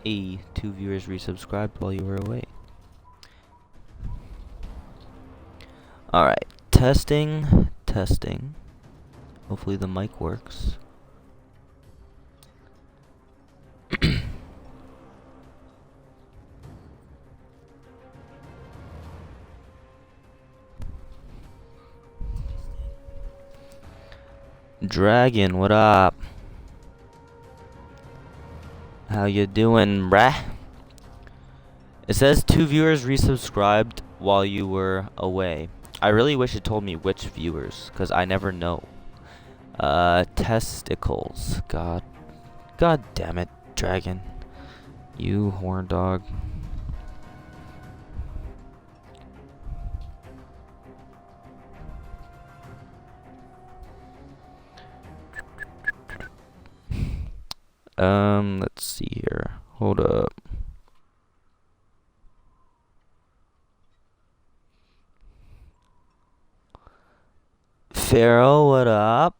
2 viewers resubscribed while you were away. Alright, testing. Hopefully the mic works. Dragon, what up? How you doing, brah? It says 2 viewers resubscribed while you were away. I really wish it told me which viewers, because I never know. Testicles. God damn it, Dragon. You horn dog. Let's see here. Hold up. Pharaoh, what up?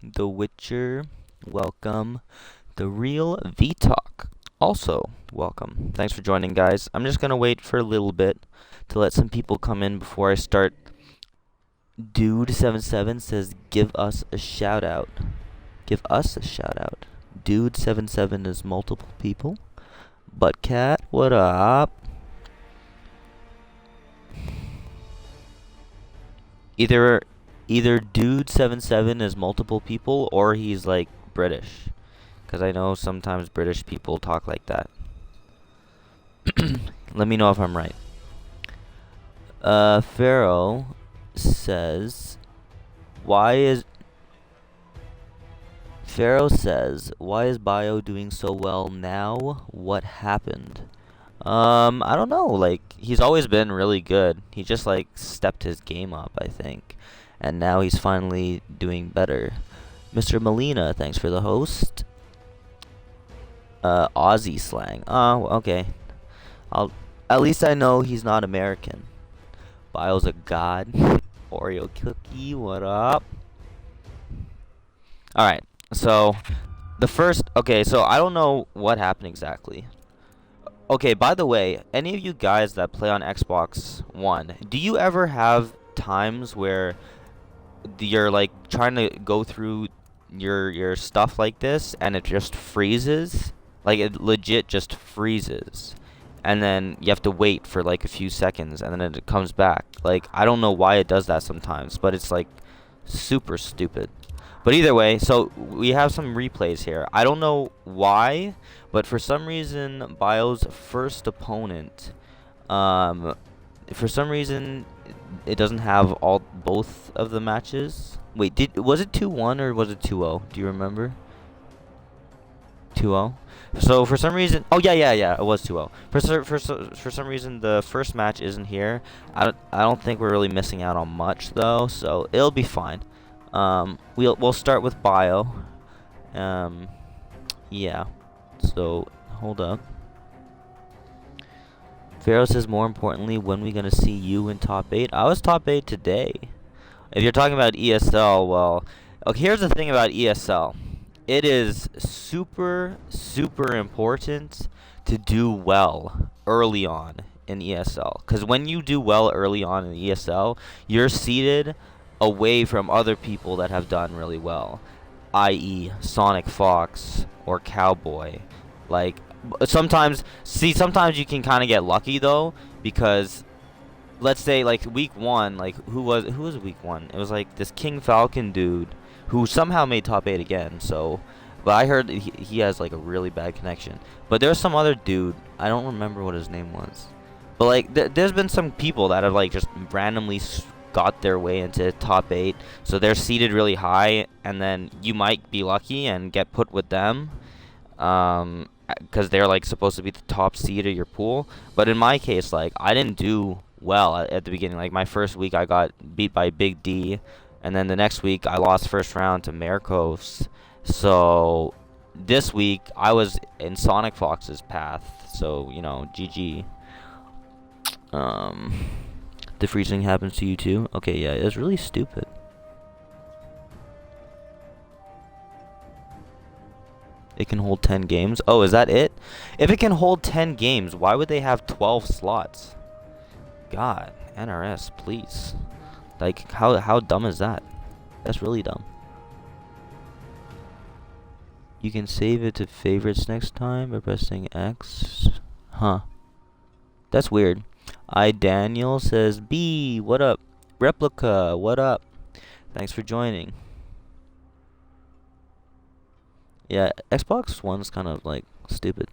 The Witcher, welcome. The Real V-Talk, also welcome. Thanks for joining, guys. I'm just gonna wait for a little bit to let some people come in before I start. Dude77 says, give us a shout out. Give us a shout out. Dude77 is multiple people. Buttcat, what up? Either Dude77 is multiple people or he's like British, because I know sometimes British people talk like that. Let me know if I'm right. Pharaoh says, why is Bio doing so well now? What happened? I don't know. Like, he's always been really good. He just like stepped his game up, I think, and now he's finally doing better. Mr. Molina, thanks for the host. Aussie slang. Oh, okay. At least I know he's not American. Bio's a god. Oreo cookie, what up? Alright, so so I don't know what happened exactly. Okay, by the way, any of you guys that play on Xbox One, do you ever have times where you're like trying to go through your stuff like this and it just freezes? Like, it legit just freezes, and then you have to wait for like a few seconds and then it comes back. Like, I don't know why it does that sometimes, but it's like super stupid. But either way, so we have some replays here. I don't know why, but for some reason Bio's first opponent, for some reason it doesn't have both of the matches. Wait, was it 2-1 or was it 2-0? Do you remember? 2-0. So for some reason, oh yeah, it was 2-0. For some reason the first match isn't here. I don't think we're really missing out on much though, so it'll be fine. We'll start with Bio. Yeah. So hold up. Pharaoh says, more importantly, when we gonna see you in top 8? I was top 8 today. If you're talking about ESL, well, okay, here's the thing about ESL. It is super important to do well early on in ESL. Because when you do well early on in ESL, you're seeded away from other people that have done really well, i.e. Sonic Fox or Cowboy. Like, sometimes you can kind of get lucky though, because let's say like week 1, like who was week 1? It was like this King Falcon dude who somehow made top 8 again. So, but I heard he has like a really bad connection. But there's some other dude, I don't remember what his name was, but like there's been some people that have like just randomly got their way into top 8, so they're seated really high, and then you might be lucky and get put with them, because they're like supposed to be the top seed of your pool. But in my case, like, I didn't do well at the beginning. Like, my first week I got beat by Big D, and then the next week I lost first round to Marcos. So this week I was in Sonic Fox's path, so you know, GG. The freezing happens to you too? Okay, yeah, it's really stupid. It can hold 10 games. Oh, is that it? If it can hold 10 games, why would they have 12 slots? God, NRS, please. Like, how dumb is that? That's really dumb. You can save it to favorites next time by pressing X. Huh. That's weird. Daniel says, B, what up? Replica, what up? Thanks for joining. Yeah, Xbox One's kind of, like, stupid.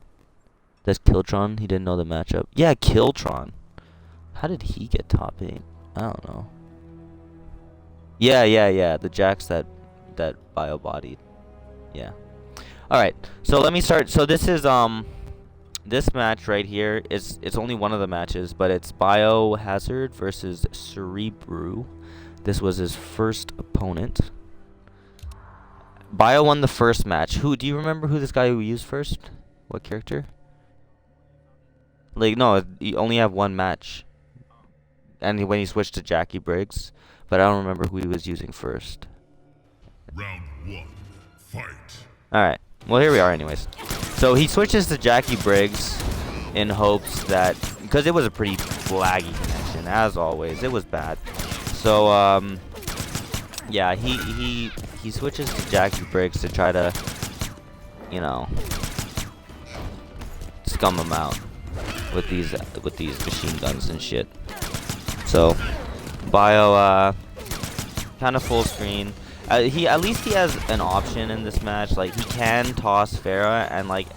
That's Kiltron. He didn't know the matchup. Yeah, Kiltron. How did he get top 8? I don't know. Yeah. The Jax that bio-bodied. Yeah. Alright, so let me start. So this is, this match right here is, it's only one of the matches, but it's Biohazard versus Cere. This was his first opponent. Bio won the first match. Who, do you remember who this guy who used first? What character? Like, no, you only have one match. And when he switched to Jackie Briggs, but I don't remember who he was using first. Round 1, fight. Alright, well here we are anyways. So he switches to Jackie Briggs in hopes that, because it was a pretty laggy connection, as always. It was bad. So, yeah, he switches to Jackie Briggs to try to, you know, scum him out with these machine guns and shit. So Bio kind of full screen. He at least he has an option in this match. Like, he can toss Farah and, like,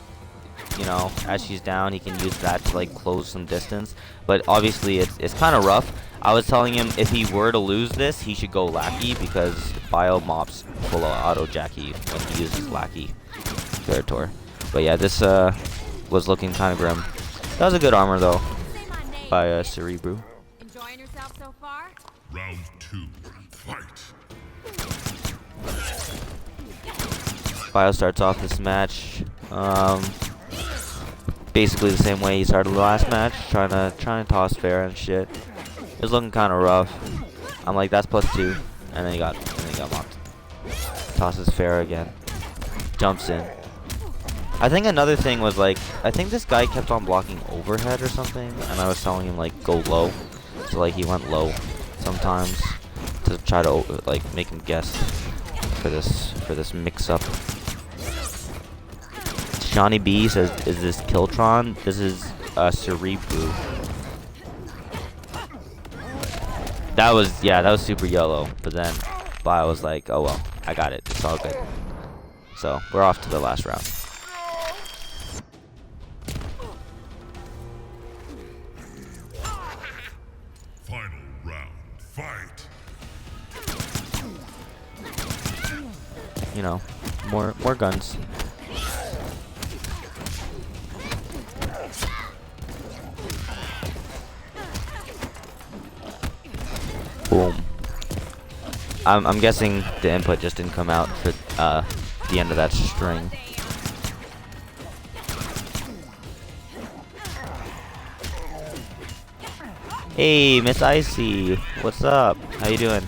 you know, as she's down, he can use that to, like, close some distance. But obviously it's kind of rough. I was telling him if he were to lose this, he should go Lackey, because Bio mops full auto Jackie when he uses Lackey Veritor. But yeah, this was looking kind of grim. That was a good armor though by Cere. Enjoying yourself so far? Round 2, fight. Bio starts off this match basically the same way he started the last match, trying to toss Farah and shit. It was looking kind of rough. I'm like, that's +2, and then he got mopped. Tosses Farah again, jumps in. I think another thing was, like, I think this guy kept on blocking overhead or something, and I was telling him, like, go low. So, like, he went low sometimes to try to, like, make him guess for this mix-up. HoneyBee says, is this Kiltron? This is Cere. That was super yellow, but then Bio was like, oh well, I got it, it's all good. So, we're off to the last round. Final round, fight. You know, more guns. Boom. I'm guessing the input just didn't come out for the end of that string. Hey, Miss Icy, what's up? How you doing?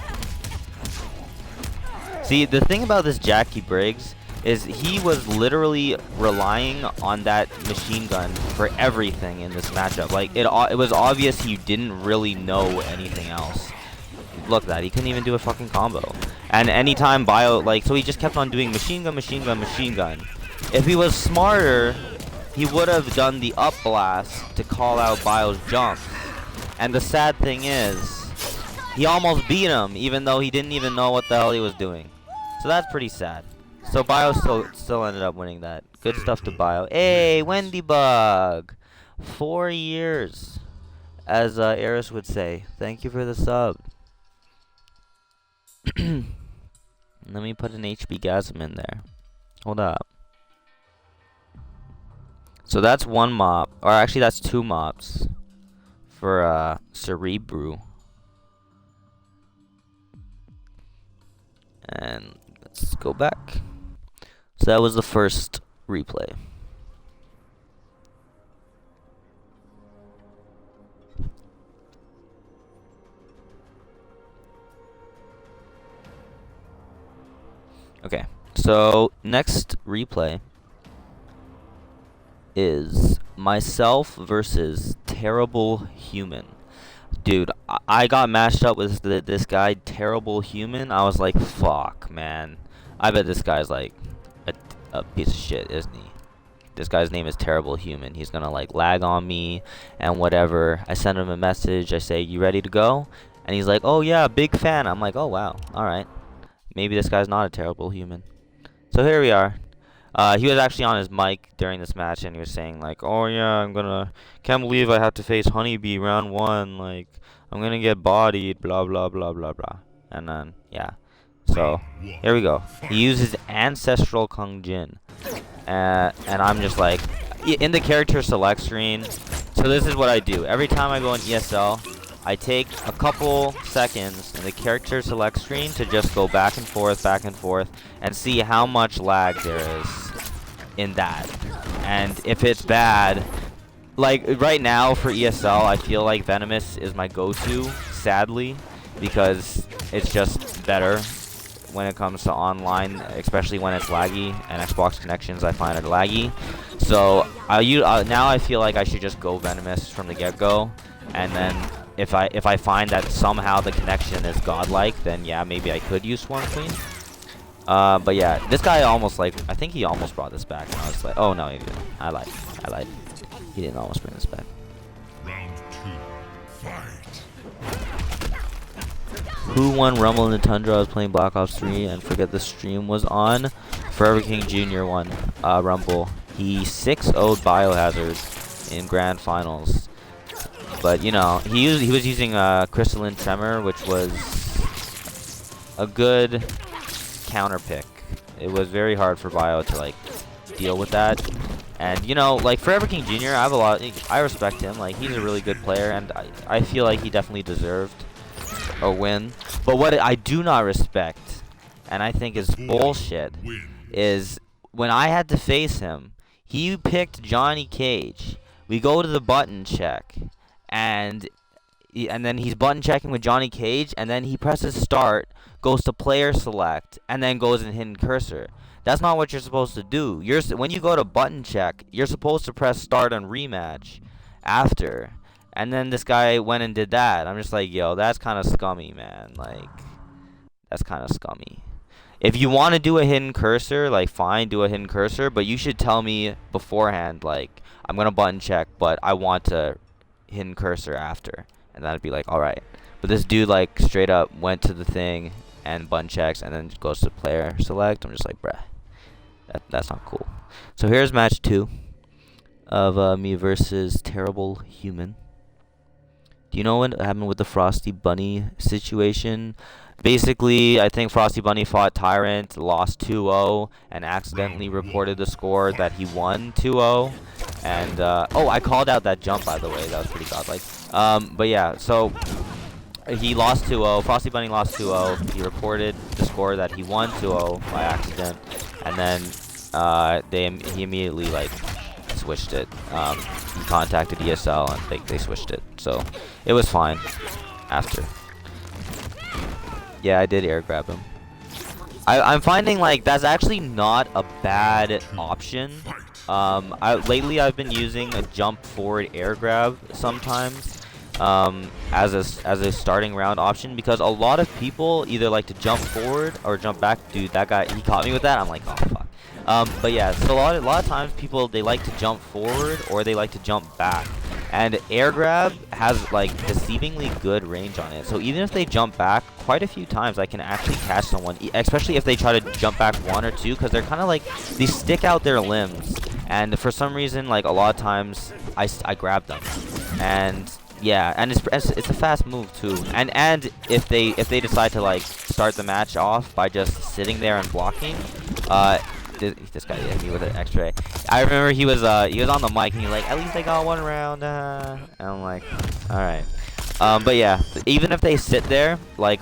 See, the thing about this Jackie Briggs is he was literally relying on that machine gun for everything in this matchup. Like, it was obvious he didn't really know anything else. Look at that, he couldn't even do a fucking combo. And anytime Bio, like, so he just kept on doing machine gun, machine gun, machine gun. If he was smarter, he would have done the up blast to call out Bio's jumps. And the sad thing is, he almost beat him, even though he didn't even know what the hell he was doing. So that's pretty sad. So Bio still ended up winning that. Good stuff to Bio. Hey, Wendy Bug! 4 years, as Eris would say. Thank you for the sub. Let me put an HB Gasm in there. Hold up. So that's one mop, or actually that's 2 mops for Cere. And let's go back. So that was the first replay. Okay, so next replay is myself versus Terrible Human. Dude, I got matched up with this guy, Terrible Human. I was like, fuck, man. I bet this guy's like a piece of shit, isn't he? This guy's name is Terrible Human. He's gonna like lag on me and whatever. I send him a message. I say, you ready to go? And he's like, oh yeah, big fan. I'm like, oh wow, alright. Maybe this guy's not a terrible human. So here we are. He was actually on his mic during this match, and he was saying like, "Oh yeah, can't believe I have to face HoneyBee round 1. Like, I'm gonna get bodied, blah blah blah blah blah." And then yeah, so here we go. He uses Ancestral Kung Jin, and I'm just like, in the character select screen. So this is what I do every time I go in ESL. I take a couple seconds in the character select screen to just go back and forth, and see how much lag there is in that. And if it's bad, like right now for ESL, I feel like Venomous is my go-to, sadly, because it's just better when it comes to online, especially when it's laggy, and Xbox connections I find are laggy. So now I feel like I should just go Venomous from the get-go, and then if I find that somehow the connection is godlike, then yeah, maybe I could use Swarm Queen. But yeah, this guy almost I think he almost brought this back, and I was like, oh no, he didn't. I lied. He didn't almost bring this back. Round 2, fight. Who won Rumble in the Tundra? I was playing Black Ops 3 and forget the stream was on. Forever King Jr. won Rumble. He 6-0'd Biohazard in Grand Finals. But you know, he was using Crystalline Tremor, which was a good counter pick. It was very hard for Bio to like deal with that. And you know, like Forever King Jr., I respect him. Like, he's a really good player, and I feel like he definitely deserved a win. But what I do not respect, and I think is bullshit, is when I had to face him, he picked Johnny Cage. We go to the button check, and then he's button checking with Johnny Cage, and then he presses start, goes to player select, and then goes in hidden cursor. That's not what you're supposed to do. When you go to button check, you're supposed to press start and rematch after. And then this guy went and did that. I'm just like, yo, that's kind of scummy, man. Like, that's kind of scummy. If you want to do a hidden cursor, like, fine, do a hidden cursor, but you should tell me beforehand, like, I'm going to button check, but I want to hidden cursor after. And that'd be like, alright. But this dude, like, straight up went to the thing and button checks and then goes to player select. I'm just like, bruh, that's not cool. So here's match 2 of me versus Terrible Human. Do you know what happened with the Frosty Bunny situation? Basically, I think Frosty Bunny fought Tyrant, lost 2-0, and accidentally reported the score that he won 2-0. And, oh, I called out that jump, by the way. That was pretty godlike. But yeah, so he lost 2-0. Frosty Bunny lost 2-0. He reported the score that he won 2-0 by accident. And then he immediately, like, switched it. He contacted ESL, and they switched it. So it was fine after. Yeah, I did air grab him. I'm finding like that's actually not a bad option. Lately I've been using a jump forward air grab sometimes as a starting round option, because a lot of people either like to jump forward or jump back. Dude, that guy, he caught me with that. I'm like, oh fuck. But yeah, so a lot of times people, they like to jump forward or they like to jump back. And air grab has like deceivingly good range on it. So even if they jump back quite a few times, I can actually catch someone, especially if they try to jump back 1 or 2, because they're kind of like, they stick out their limbs. And for some reason, like a lot of times, I grab them. And yeah, and it's a fast move too. And if they decide to like start the match off by just sitting there and blocking, this guy hit me with an X-ray. I remember he was on the mic and he's like, at least I got 1 round. And I'm like, all right. But yeah, even if they sit there, like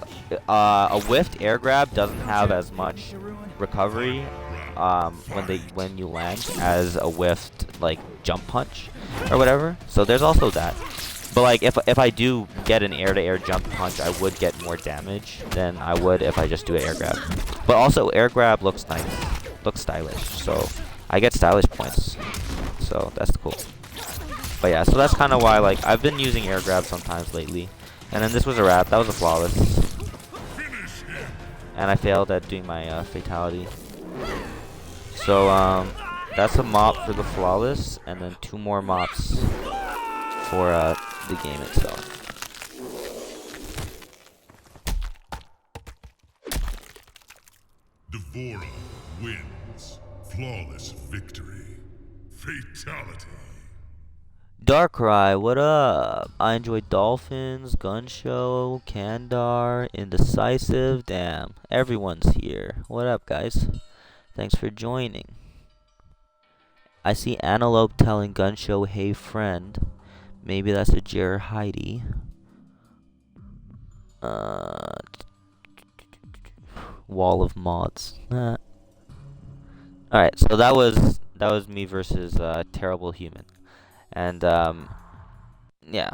a whiffed air grab doesn't have as much recovery when you land as a whiffed like jump punch or whatever. So there's also that. But like if I do get an air-to-air jump punch, I would get more damage than I would if I just do an air grab. But also air grab looks nice. Looks stylish, so I get stylish points. so that's cool. But yeah, so that's kind of why, like, I've been using air grab sometimes lately. And then this was a wrap. That was a flawless. And I failed at doing my fatality. So, that's a mop for the flawless, and then 2 more mops for the game itself. Devora wins. Flawless victory. Fatality. Darkrai, what up? I enjoyed Dolphins, Gun Show, Kandar, Indecisive. Damn, everyone's here. What up, guys? Thanks for joining. I see Antelope telling Gun Show, hey friend. Maybe that's a Cere Heidi. Wall of mods. Alright, so that was me versus Terrible Human. And yeah.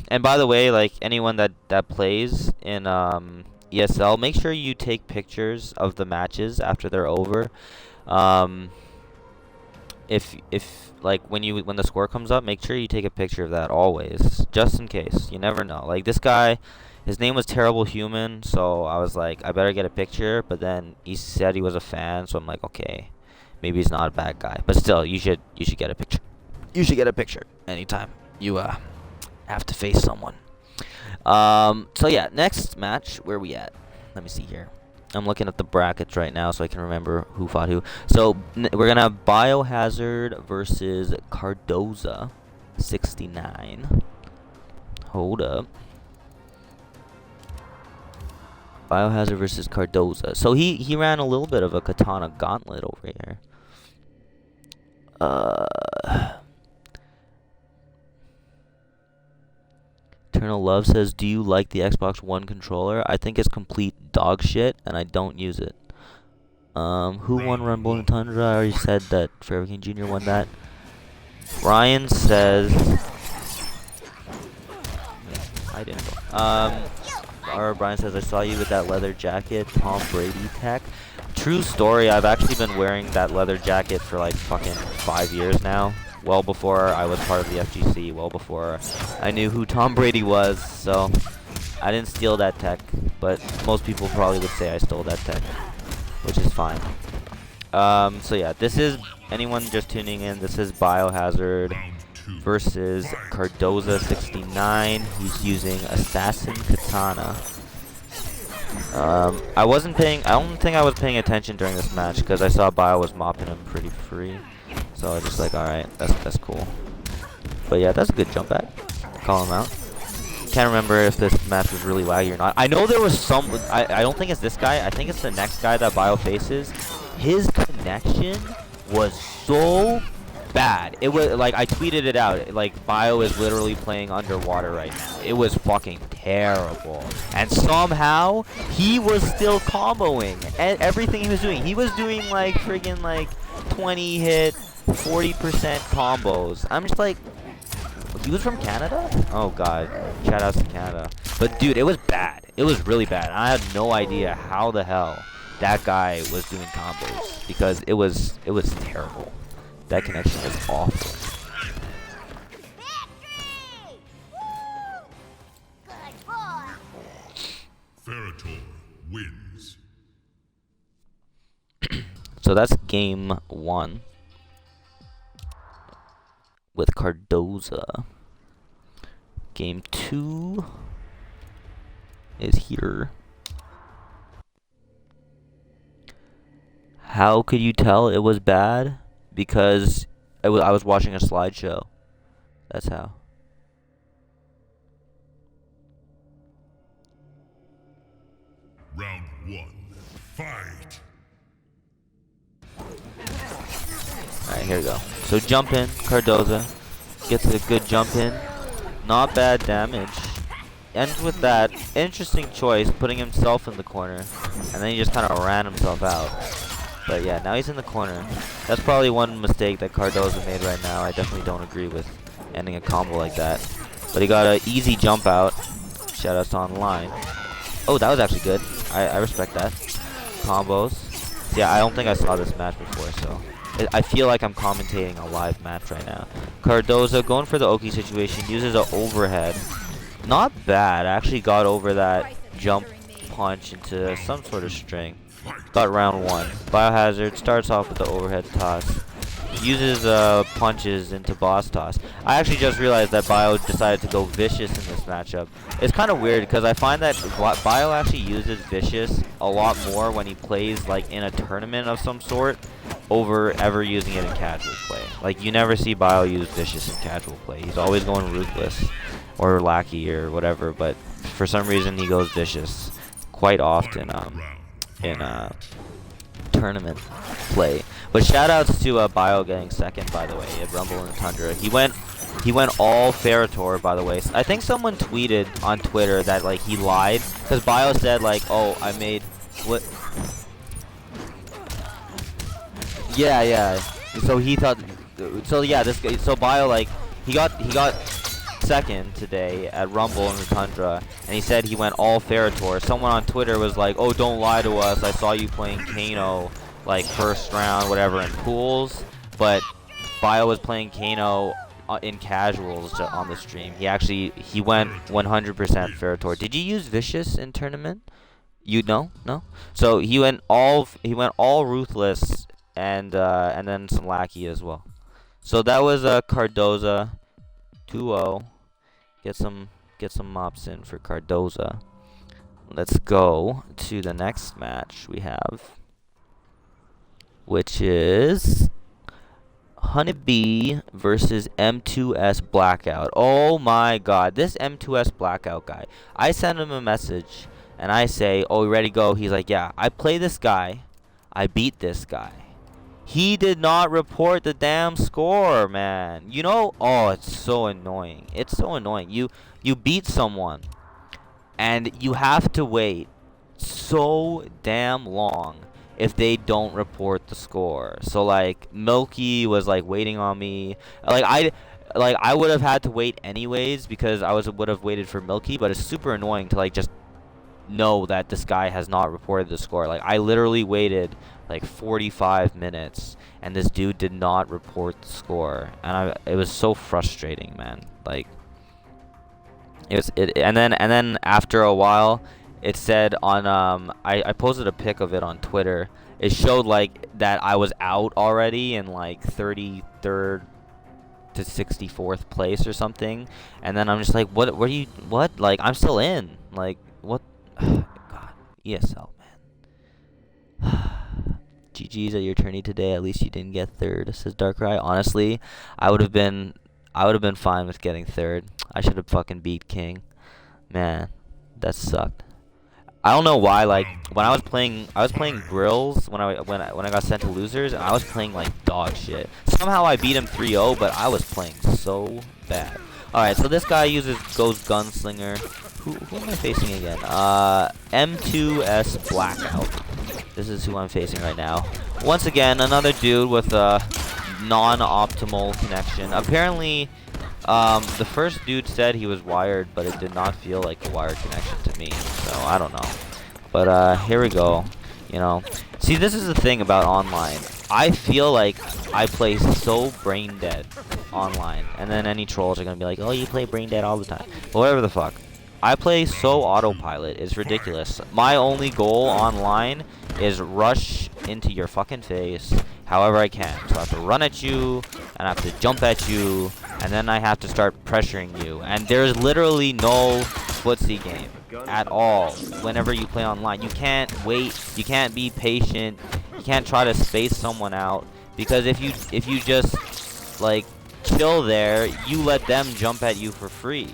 And by the way, like, anyone that plays in ESL, make sure you take pictures of the matches after they're over. If like when the score comes up, make sure you take a picture of that always, just in case. You never know. Like, this guy, his name was Terrible Human, so I was like, I better get a picture. But then he said he was a fan, so I'm like, okay, maybe he's not a bad guy. But still, you should get a picture. You should get a picture anytime you have to face someone. So yeah, next match, where we at? Let me see here. I'm looking at the brackets right now so I can remember who fought who. So we're gonna have Biohazard versus Cardoza 69. Hold up. Biohazard versus Cardoza. So he ran a little bit of a katana gauntlet over here. Eternal Love says, do you like the Xbox One controller? I think it's complete dog shit, and I don't use it. Who won Rumble and Tundra? I already said that Forever King Jr. won that. Ryan says... I didn't go. Brian says, I saw you with that leather jacket, Tom Brady tech. True story, I've actually been wearing that leather jacket for like fucking 5 years now. Well before I was part of the FGC, well before I knew who Tom Brady was, so I didn't steal that tech, but most people probably would say I stole that tech, which is fine. So yeah, this is, anyone just tuning in, this is Biohazard versus Cardoza 69. He's using Assassin Katana. I don't think I was paying attention during this match because I saw Bio was mopping him pretty free. So I was just like, alright, that's cool. But yeah, that's a good jump back. Call him out. Can't remember if this match was really laggy or not. I know there was some, I don't think it's this guy. I think it's the next guy that Bio faces. His connection was so bad. It was like, I tweeted it out. Like, Bio is literally playing underwater right now. It was fucking terrible. And somehow, he was still comboing. And everything he was doing. He was doing like friggin' like 20 hit, 40% combos. I'm just like, he was from Canada? Oh god, shout outs to Canada. But dude, it was bad. It was really bad. I had no idea how the hell that guy was doing combos because it was terrible. That connection was awful. Ferritor wins. So that's game 1 with Cardoza. Game 2 is here. How could you tell it was bad? Because I was watching a slideshow. That's how. Round 1. Fight. Alright, here we go. So jump in, Cardoza. Gets a good jump in. Not bad damage. Ends with that interesting choice, putting himself in the corner. And then he just kind of ran himself out. But yeah, now he's in the corner. That's probably one mistake that Cardoza made right now. I definitely don't agree with ending a combo like that. But he got an easy jump out. Shoutouts to online. Oh, that was actually good. I respect that. Combos. Yeah, I don't think I saw this match before, so I feel like I'm commentating a live match right now. Cardoza going for the Oki situation, uses an overhead. Not bad. Actually got over that jump punch into some sort of string. Got round 1. Biohazard starts off with the overhead toss. Uses punches into boss toss. I actually just realized that Bio decided to go vicious in this matchup. It's kind of weird because I find that Bio actually uses vicious a lot more when he plays like in a tournament of some sort over ever using it in casual play. Like you never see Bio use vicious in casual play. He's always going ruthless or lackey or whatever, but for some reason he goes vicious quite often in tournament play. But shoutouts to Bio getting second, by the way, at Rumble and Tundra. He went all Ferritor, by the way. I think someone tweeted on Twitter that like he lied because Bio said like, oh, I made what? Yeah. So he thought. So yeah, this guy. So Bio like he got second today at Rumble and Tundra, and he said he went all Ferritor. Someone on Twitter was like, oh, don't lie to us. I saw you playing Kano like first round, whatever, in pools, but Bio was playing Kano in casuals on the stream. He went 100% Ferritor. Did you use Vicious in tournament? You know? No? So he went all ruthless and then some lackey as well. So that was Cardoza 2-0. Get some mops in for Cardoza. Let's go to the next match we have, which is HoneyBee versus M2S Blackout. Oh my god, this M2S Blackout guy. I send him a message and I say, oh, you ready to go? He's like, yeah, I play this guy. I beat this guy. He did not report the damn score, man. You know, oh, it's so annoying. It's so annoying. You beat someone and you have to wait so damn long if they don't report the score. So like Milky was like waiting on me. I would have had to wait anyways because I would have waited for Milky, but it's super annoying to like just know that this guy has not reported the score. Like I literally waited like 45 minutes and this dude did not report the score, and it was so frustrating, man. Like and then after a while it said on I posted a pic of it on Twitter. It showed like that I was out already in like 33rd to 64th place or something, and then I'm just like, what like I'm still in, like what? God, ESL, man. GG's at your tourney today. At least you didn't get third, says Darkrai. Honestly, I would have been fine with getting third. I should have fucking beat King. Man, that sucked. I don't know why. Like when I was playing Grills when I got sent to losers, and I was playing like dog shit. Somehow I beat him 3-0, but I was playing so bad. All right, so this guy goes Gunslinger. Who am I facing again? M2S Blackout. This is who I'm facing right now. Once again, another dude with a non-optimal connection. Apparently, the first dude said he was wired, but it did not feel like a wired connection to me. So I don't know. But here we go. You know, see, this is the thing about online. I feel like I play so brain dead online, and then any trolls are gonna be like, "Oh, you play brain dead all the time." But whatever the fuck. I play so autopilot. It's ridiculous. My only goal online is rush into your fucking face however I can. So I have to run at you, and I have to jump at you, and then I have to start pressuring you. And there's literally no footsie game at all whenever you play online. You can't wait. You can't be patient. You can't try to space someone out, because if you just like chill there, you let them jump at you for free.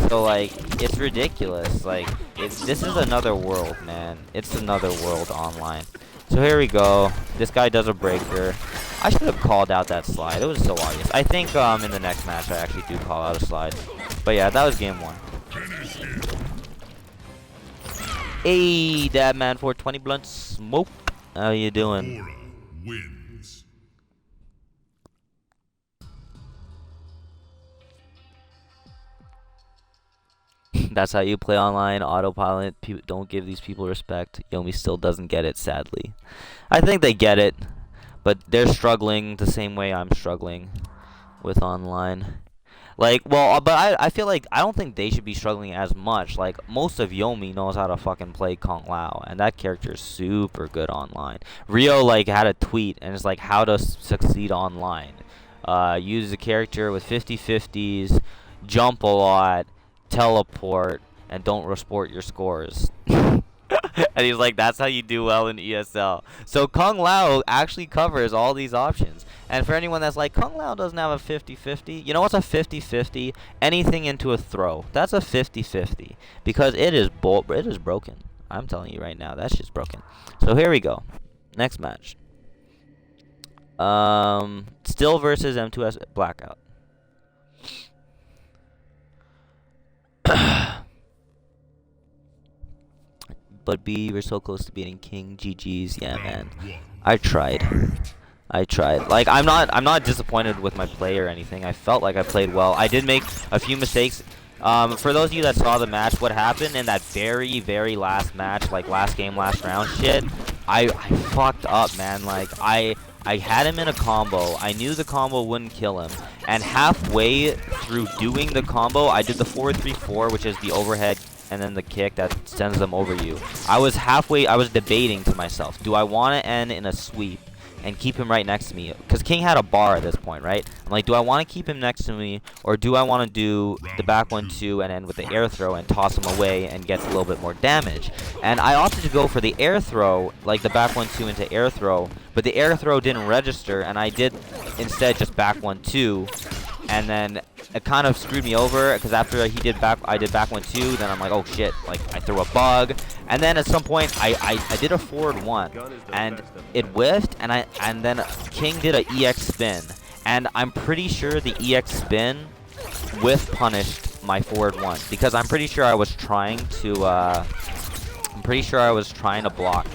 So like, it's ridiculous. Like, this is another world, man. It's another world online. So here we go. This guy does a breaker. I should have called out that slide. It was so obvious. I think in the next match I actually do call out a slide. But yeah, that was game 1. Hey, Dabman 420 blunt smoke. How you doing? Aura wins. That's how you play online, autopilot. Don't give these people respect. Yomi still doesn't get it, sadly. I think they get it, but they're struggling the same way I'm struggling with online. Like, well, but I feel like I don't think they should be struggling as much. Like, most of Yomi knows how to fucking play Kung Lao, and that character is super good online. Rio, like, had a tweet, and it's like, how to succeed online. Use a character with 50/50s, jump a lot, teleport, and don't resport your scores. And he's like, that's how you do well in ESL. So Kung Lao actually covers all these options. And for anyone that's like, Kung Lao doesn't have a 50/50, you know what's a 50/50? Anything into a throw. That's a 50/50. Because it is broken. I'm telling you right now, that shit's broken. So here we go. Next match. Still versus M2S Blackout. But B, we're so close to beating King. GG's, yeah, man. I tried. Like, I'm not disappointed with my play or anything. I felt like I played well. I did make a few mistakes. For those of you that saw the match, what happened in that very, very last match, like last game, last round shit, I fucked up, man. Like, I had him in a combo. I knew the combo wouldn't kill him. And halfway through doing the combo, I did the 4-3-4, which is the overhead and then the kick that sends them over you. I was debating to myself, do I want to end in a sweep and keep him right next to me? Because King had a bar at this point, right? I'm like, do I want to keep him next to me, or do I want to do the back 1-2 and end with the air throw and toss him away and get a little bit more damage? And I opted to go for the air throw, like the back 1-2 into air throw, but the air throw didn't register, and I did instead just back 1-2. And then it kind of screwed me over, because after I did back 1-2, then I'm like, oh shit, like I threw a bug. And then at some point I did a forward 1 and it whiffed, and then King did a EX spin, and I'm pretty sure the EX spin whiff punished my forward 1, because I'm pretty sure I was trying to block,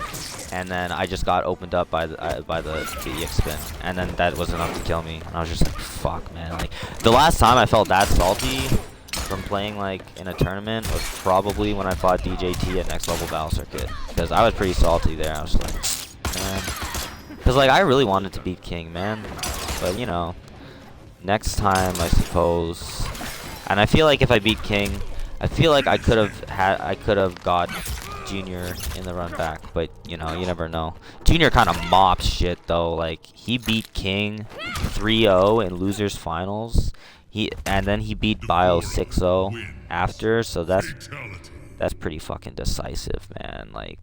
and then I just got opened up by the EX spin, and then that was enough to kill me. And I was just like, fuck, man. Like, the last time I felt that salty from playing like in a tournament was probably when I fought DJT at Next Level Battle Circuit, because I was pretty salty there. I was just like, man, because like I really wanted to beat King, man, but you know, next time I suppose. And I feel like if I beat King, I feel like I could have got Junior in the run back, but you know, you never know. Junior kind of mops shit though. Like, he beat King 3-0 in losers finals. And then he beat Bio 6-0 after, so that's pretty fucking decisive, man. Like,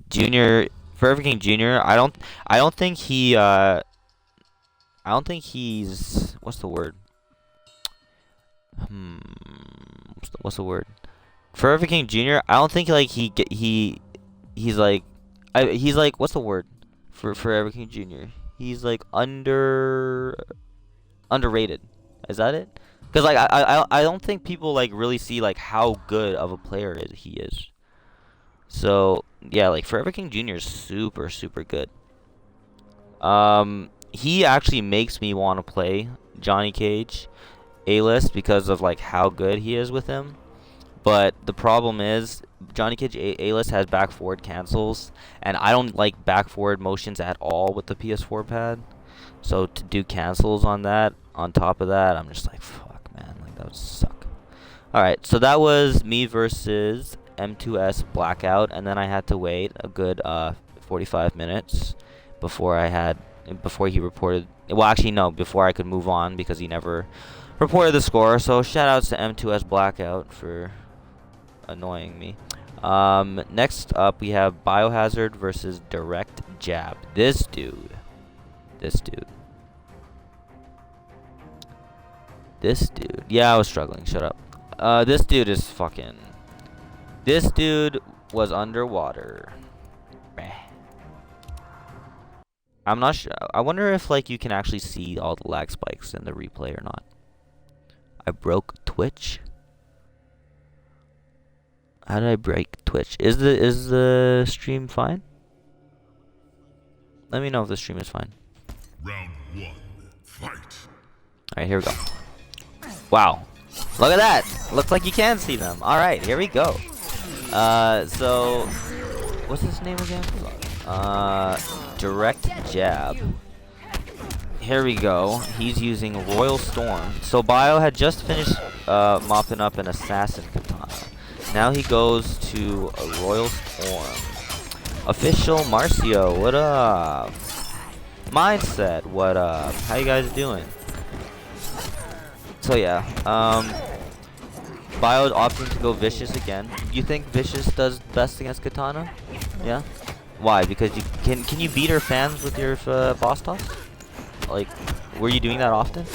Junior, Forever King Junior, I don't think he's, what's the word? What's the word? Forever King Jr., I don't think like he's like what's the word for Forever King Jr.? He's like underrated. Is that it? Because like I don't think people like really see like how good of a player he is. So yeah, like Forever King Jr. is super good. He actually makes me want to play Johnny Cage A-list because of like how good he is with him. But the problem is, Johnny Cage A-list has back forward cancels, and I don't like back forward motions at all with the PS4 pad. So to do cancels on that, on top of that, I'm just like, fuck, man, like that would suck. Alright, so that was me versus M2S Blackout, and then I had to wait a good 45 minutes before he reported. Well, actually, no, before I could move on, because he never reported the score. So shout outs to M2S Blackout for annoying me. Next up we have Biohazard versus Direct Jab. This dude. Yeah, I was struggling. Shut up. This dude is fucking. This dude was underwater. I'm not sure. I wonder if like you can actually see all the lag spikes in the replay or not. I broke Twitch. How did I break Twitch? Is the stream fine? Let me know if the stream is fine. Round 1, fight. Alright, here we go. Wow. Look at that! Looks like you can see them. Alright, here we go. So what's his name again? Direct Jab. Here we go. He's using Royal Storm. So Bio had just finished mopping up an Assassin Katana. Now he goes to a Royal Storm. Official Marcio, what up? Mindset, what up? How you guys doing? So yeah, Bio opting to go Vicious again. You think Vicious does best against Katana? Yeah? Why? Because you can you beat her fans with your boss toss? Like, were you doing that often?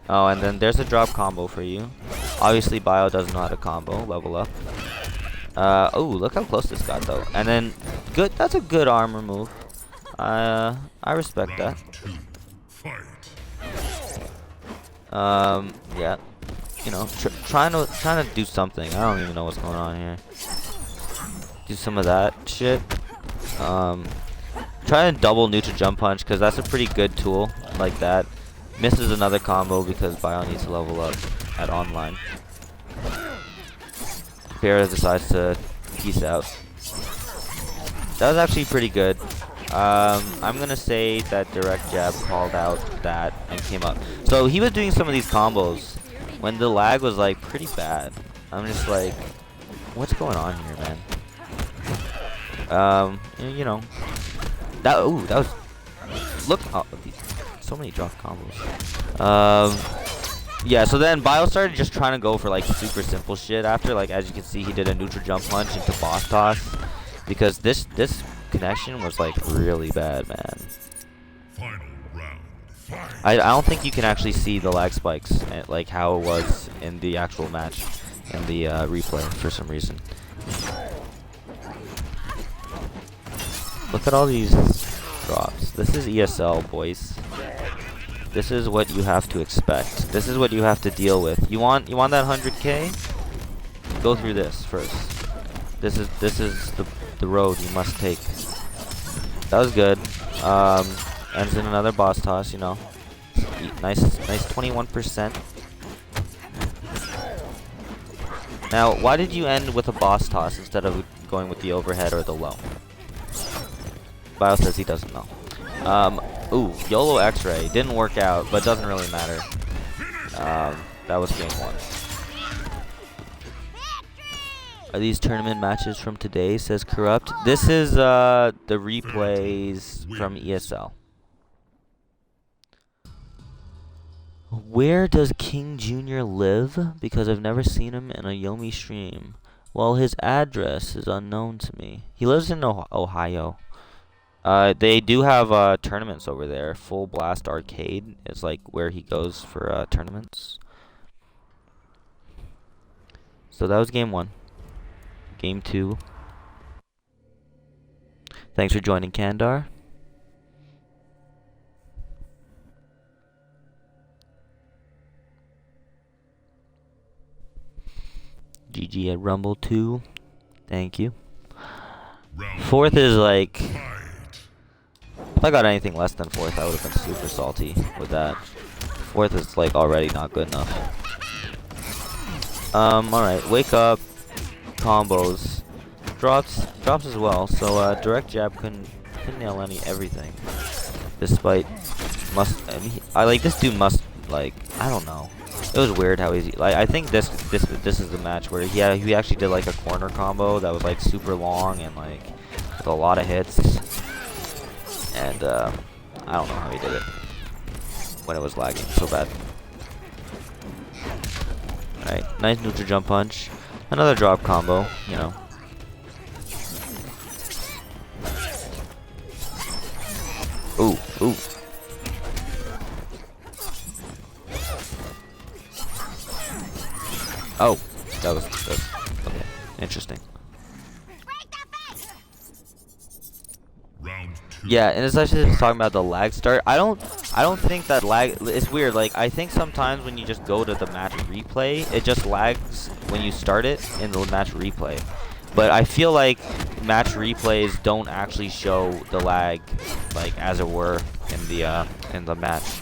Oh, and then there's a drop combo for you. Obviously, Bio doesn't know how to combo. Level up. Oh, look how close this got, though. And then, good. That's a good armor move. I respect that. Yeah. You know, trying to do something. I don't even know what's going on here. Do some of that shit. Try to double neutral jump punch because that's a pretty good tool like that. Misses another combo because Bio needs to level up at online. Cere decides to peace out. That was actually pretty good. I'm gonna say that direct jab called out that and came up. So he was doing some of these combos when the lag was like pretty bad. I'm just like, what's going on here, man? You know, that was look. Oh, so many drop combos. Yeah, so then Bio started just trying to go for like super simple shit after, like, as you can see, he did a neutral jump punch into boss toss because this connection was like really bad, man. Final round. Fight. I don't think you can actually see the lag spikes like how it was in the actual match in the replay for some reason. Look at all these drops. This is ESL, boys. This is what you have to expect. This is what you have to deal with. You want that 100k? Go through this first. This is the road you must take. That was good. Ends in another boss toss, you know. Nice 21%. Now, why did you end with a boss toss instead of going with the overhead or the low? Bio says he doesn't know. Ooh, YOLO X-Ray. Didn't work out, but doesn't really matter. That was game 1. Are these tournament matches from today, says Corrupt? This is the replays from ESL. Where does King Jr. live? Because I've never seen him in a Yomi stream. Well, his address is unknown to me. He lives in Ohio. They do have tournaments over there. Full Blast Arcade is like where he goes for tournaments. So that was game 1. Game 2. Thanks for joining, Kandar. GG at Rumble 2. Thank you. 4th is like, if I got anything less than 4th, I would have been super salty with that. 4th is like already not good enough. Alright, wake up, combos, drops as well. So direct jab couldn't nail everything. Despite I like this dude must, like, I don't know. It was weird how easy. Like, I think this is the match where he actually did like a corner combo that was like super long and like with a lot of hits. And I don't know how he did it when it was lagging so bad. Alright, nice neutral jump punch. Another drop combo, you know. Ooh, ooh. Oh, that was okay. Interesting. Round 2. Yeah, and it's actually just talking about the lag start. I don't think that lag. It's weird. Like, I think sometimes when you just go to the match replay, it just lags when you start it in the match replay. But I feel like match replays don't actually show the lag, like, as it were in the match.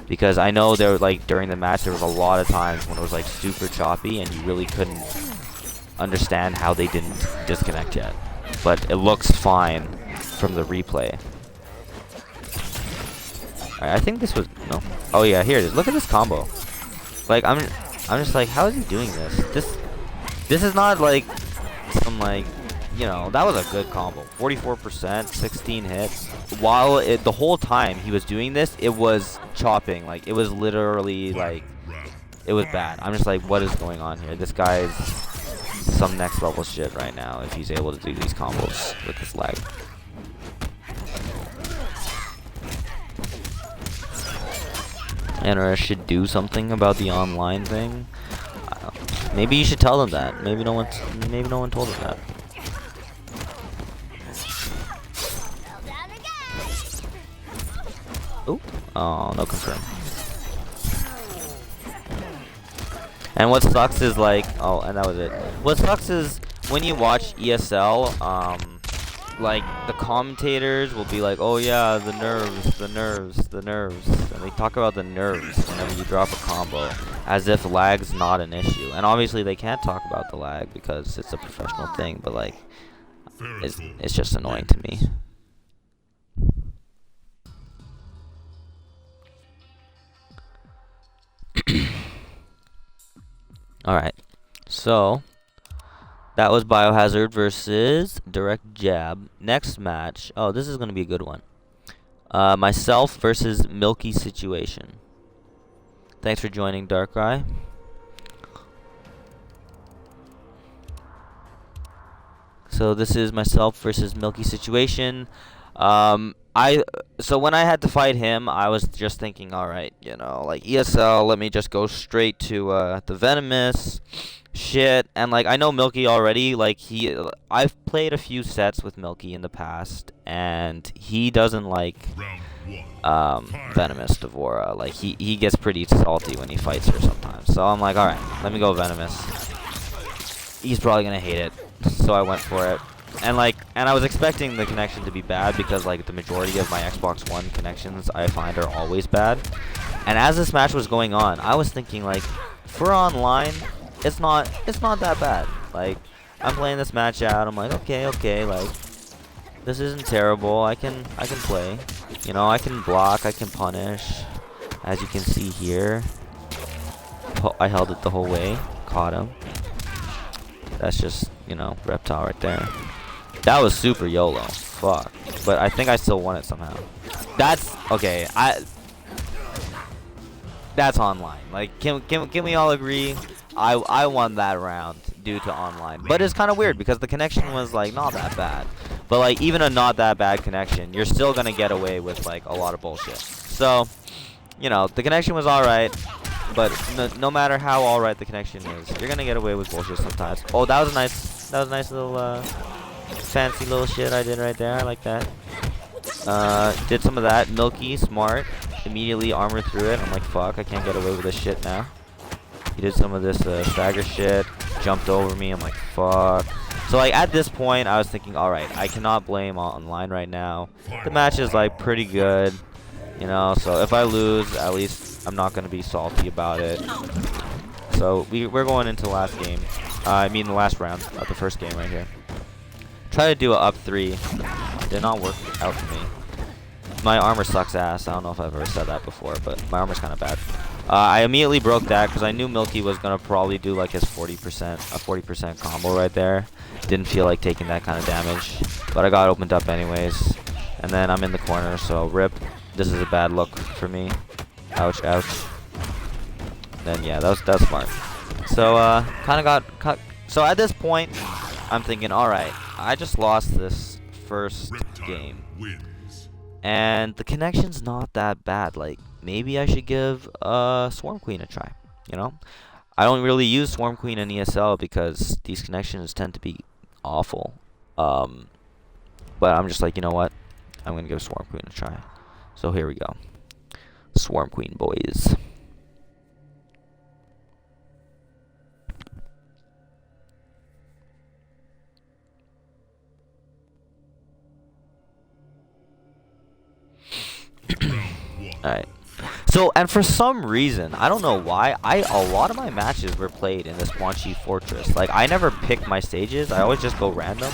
Because I know there, like, during the match there was a lot of times when it was like super choppy and you really couldn't understand how they didn't disconnect yet. But it looks fine from the replay. Alright, I think this was no. Oh yeah, here it is. Look at this combo. Like I'm just like, how is he doing this? This is not like some like, you know, that was a good combo. 44%, 16 hits. While the whole time he was doing this, it was chopping. Like it was literally like, it was bad. I'm just like, what is going on here? This guy's some next level shit right now if he's able to do these combos with this lag. NRS should do something about the online thing. Maybe you should tell them that. Maybe no one told them that. Ooh. Oh, no confirm. And what sucks is like, oh, and that was it. What sucks is when you watch ESL, like the commentators will be like, oh yeah, the nerves, and they talk about the nerves whenever you drop a combo, as if lag's not an issue. And obviously they can't talk about the lag because it's a professional thing, but like, it's just annoying to me. Alright, so that was Biohazard versus Direct Jab. Next match, oh, this is going to be a good one. Myself versus Milky situation. Thanks for joining, Darkrai. So this is myself versus Milky situation. So when I had to fight him, I was just thinking, all right, you know, like ESL, let me just go straight to the venomous shit. And like I know Milky already, like I've played a few sets with Milky in the past, and he doesn't like venomous Devora. Like he gets pretty salty when he fights her sometimes. So I'm like, all right, let me go venomous. He's probably gonna hate it, so I went for it. And I was expecting the connection to be bad because like the majority of my Xbox One connections I find are always bad. And as this match was going on, I was thinking like, for online, it's not that bad. Like I'm playing this match out, I'm like, okay, like this isn't terrible. I can play. You know, I can block, I can punish. As you can see here, I held it the whole way, caught him. That's just, you know, reptile right there. That was super YOLO. Fuck. But I think I still won it somehow. That's okay. That's online. Like, can we all agree? I won that round due to online. But it's kind of weird because the connection was like not that bad. But like even a not that bad connection, you're still gonna get away with like a lot of bullshit. So, you know, the connection was all right. But no matter how all right the connection is, you're gonna get away with bullshit sometimes. Oh, that was a nice little fancy little shit I did right there. I like that. Did some of that. Milky, smart. Immediately armor through it. I'm like, fuck, I can't get away with this shit now. He did some of this stagger shit. Jumped over me. I'm like, fuck. So like at this point, I was thinking, all right, I cannot blame online right now. The match is like pretty good, you know. So if I lose, at least I'm not gonna be salty about it. So we're going into the last game. I mean the last round of the first game right here. Try to do a up 3. Did not work out for me. My armor sucks ass. I don't know if I've ever said that before, but my armor's kind of bad. I immediately broke that because I knew Milky was gonna probably do like his 40% combo right there. Didn't feel like taking that kind of damage, but I got opened up anyways. And then I'm in the corner, so rip. This is a bad look for me. Ouch, ouch. Then yeah, that's smart. So kind of got cut. So at this point, I'm thinking, all right, I just lost this first game, and the connection's not that bad. Like maybe I should give Swarm Queen a try. You know, I don't really use Swarm Queen in ESL because these connections tend to be awful. But I'm just like, you know what? I'm gonna give Swarm Queen a try. So here we go. Swarm Queen, boys. Alright. So, and for some reason, I don't know why, a lot of my matches were played in this Wanchi Fortress. Like, I never pick my stages. I always just go random,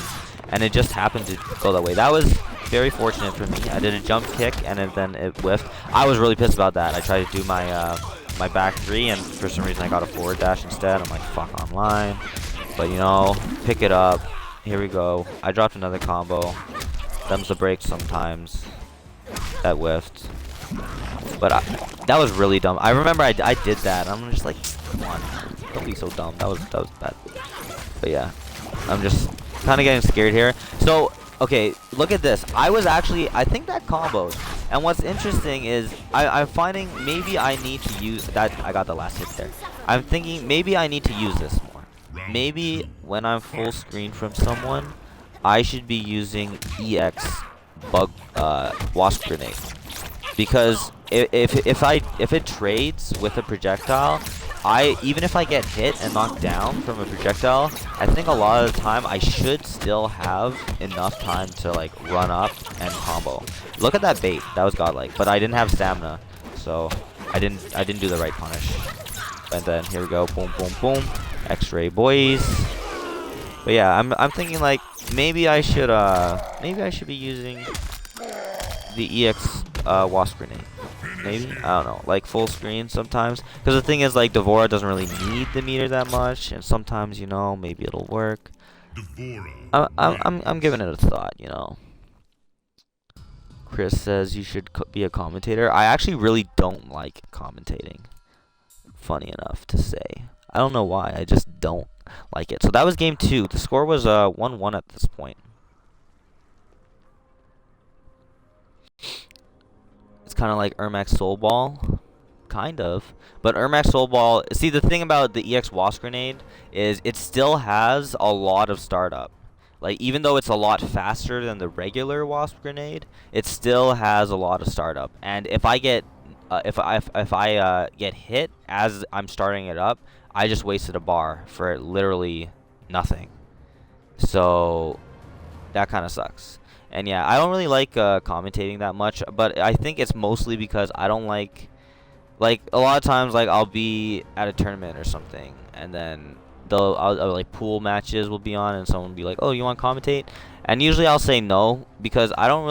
and it just happened to go that way. That was very fortunate for me. I did a jump kick and then it whiffed. I was really pissed about that. I tried to do my my back three, and for some reason I got a forward dash instead. I'm like, fuck online. But you know, pick it up. Here we go. I dropped another combo. Them's the break sometimes. That whiffed. But that was really dumb. I remember I did that. I'm just like, come on, don't be so dumb. That was bad. But yeah, I'm just kind of getting scared here. So okay, look at this. I think that combos. And what's interesting is I'm finding maybe I need to use that. I got the last hit there. I'm thinking maybe I need to use this more. Maybe when I'm full screen from someone, I should be using EX wasp grenade. Because if it trades with a projectile, even if I get hit and knocked down from a projectile, I think a lot of the time I should still have enough time to like run up and combo. Look at that bait, that was godlike, but I didn't have stamina, so I didn't do the right punish. And then here we go, boom, boom, boom, X-ray boys. But yeah, I'm thinking like maybe I should be using the EX wasp grenade. Maybe, I don't know, like full screen sometimes, because the thing is like Devora doesn't really need the meter that much, and sometimes, you know, maybe it'll work. I'm giving it a thought, you know. Chris says you should be a commentator. I actually really don't like commentating, funny enough to say. I don't know why, I just don't like it. So that was game 2. The score was 1-1 at this point. It's kind of like Ermac Soul Ball, kind of. But Ermac Soul Ball, see, the thing about the EX Wasp Grenade is it still has a lot of startup. Like, even though it's a lot faster than the regular Wasp Grenade, it still has a lot of startup. And if I get get hit as I'm starting it up, I just wasted a bar for literally nothing. So that kind of sucks. And yeah, I don't really like commentating that much, but I think it's mostly because I don't like a lot of times, like, I'll be at a tournament or something, and then I'll like pool matches will be on, and someone will be like, oh, you want to commentate? And usually I'll say no, because I feel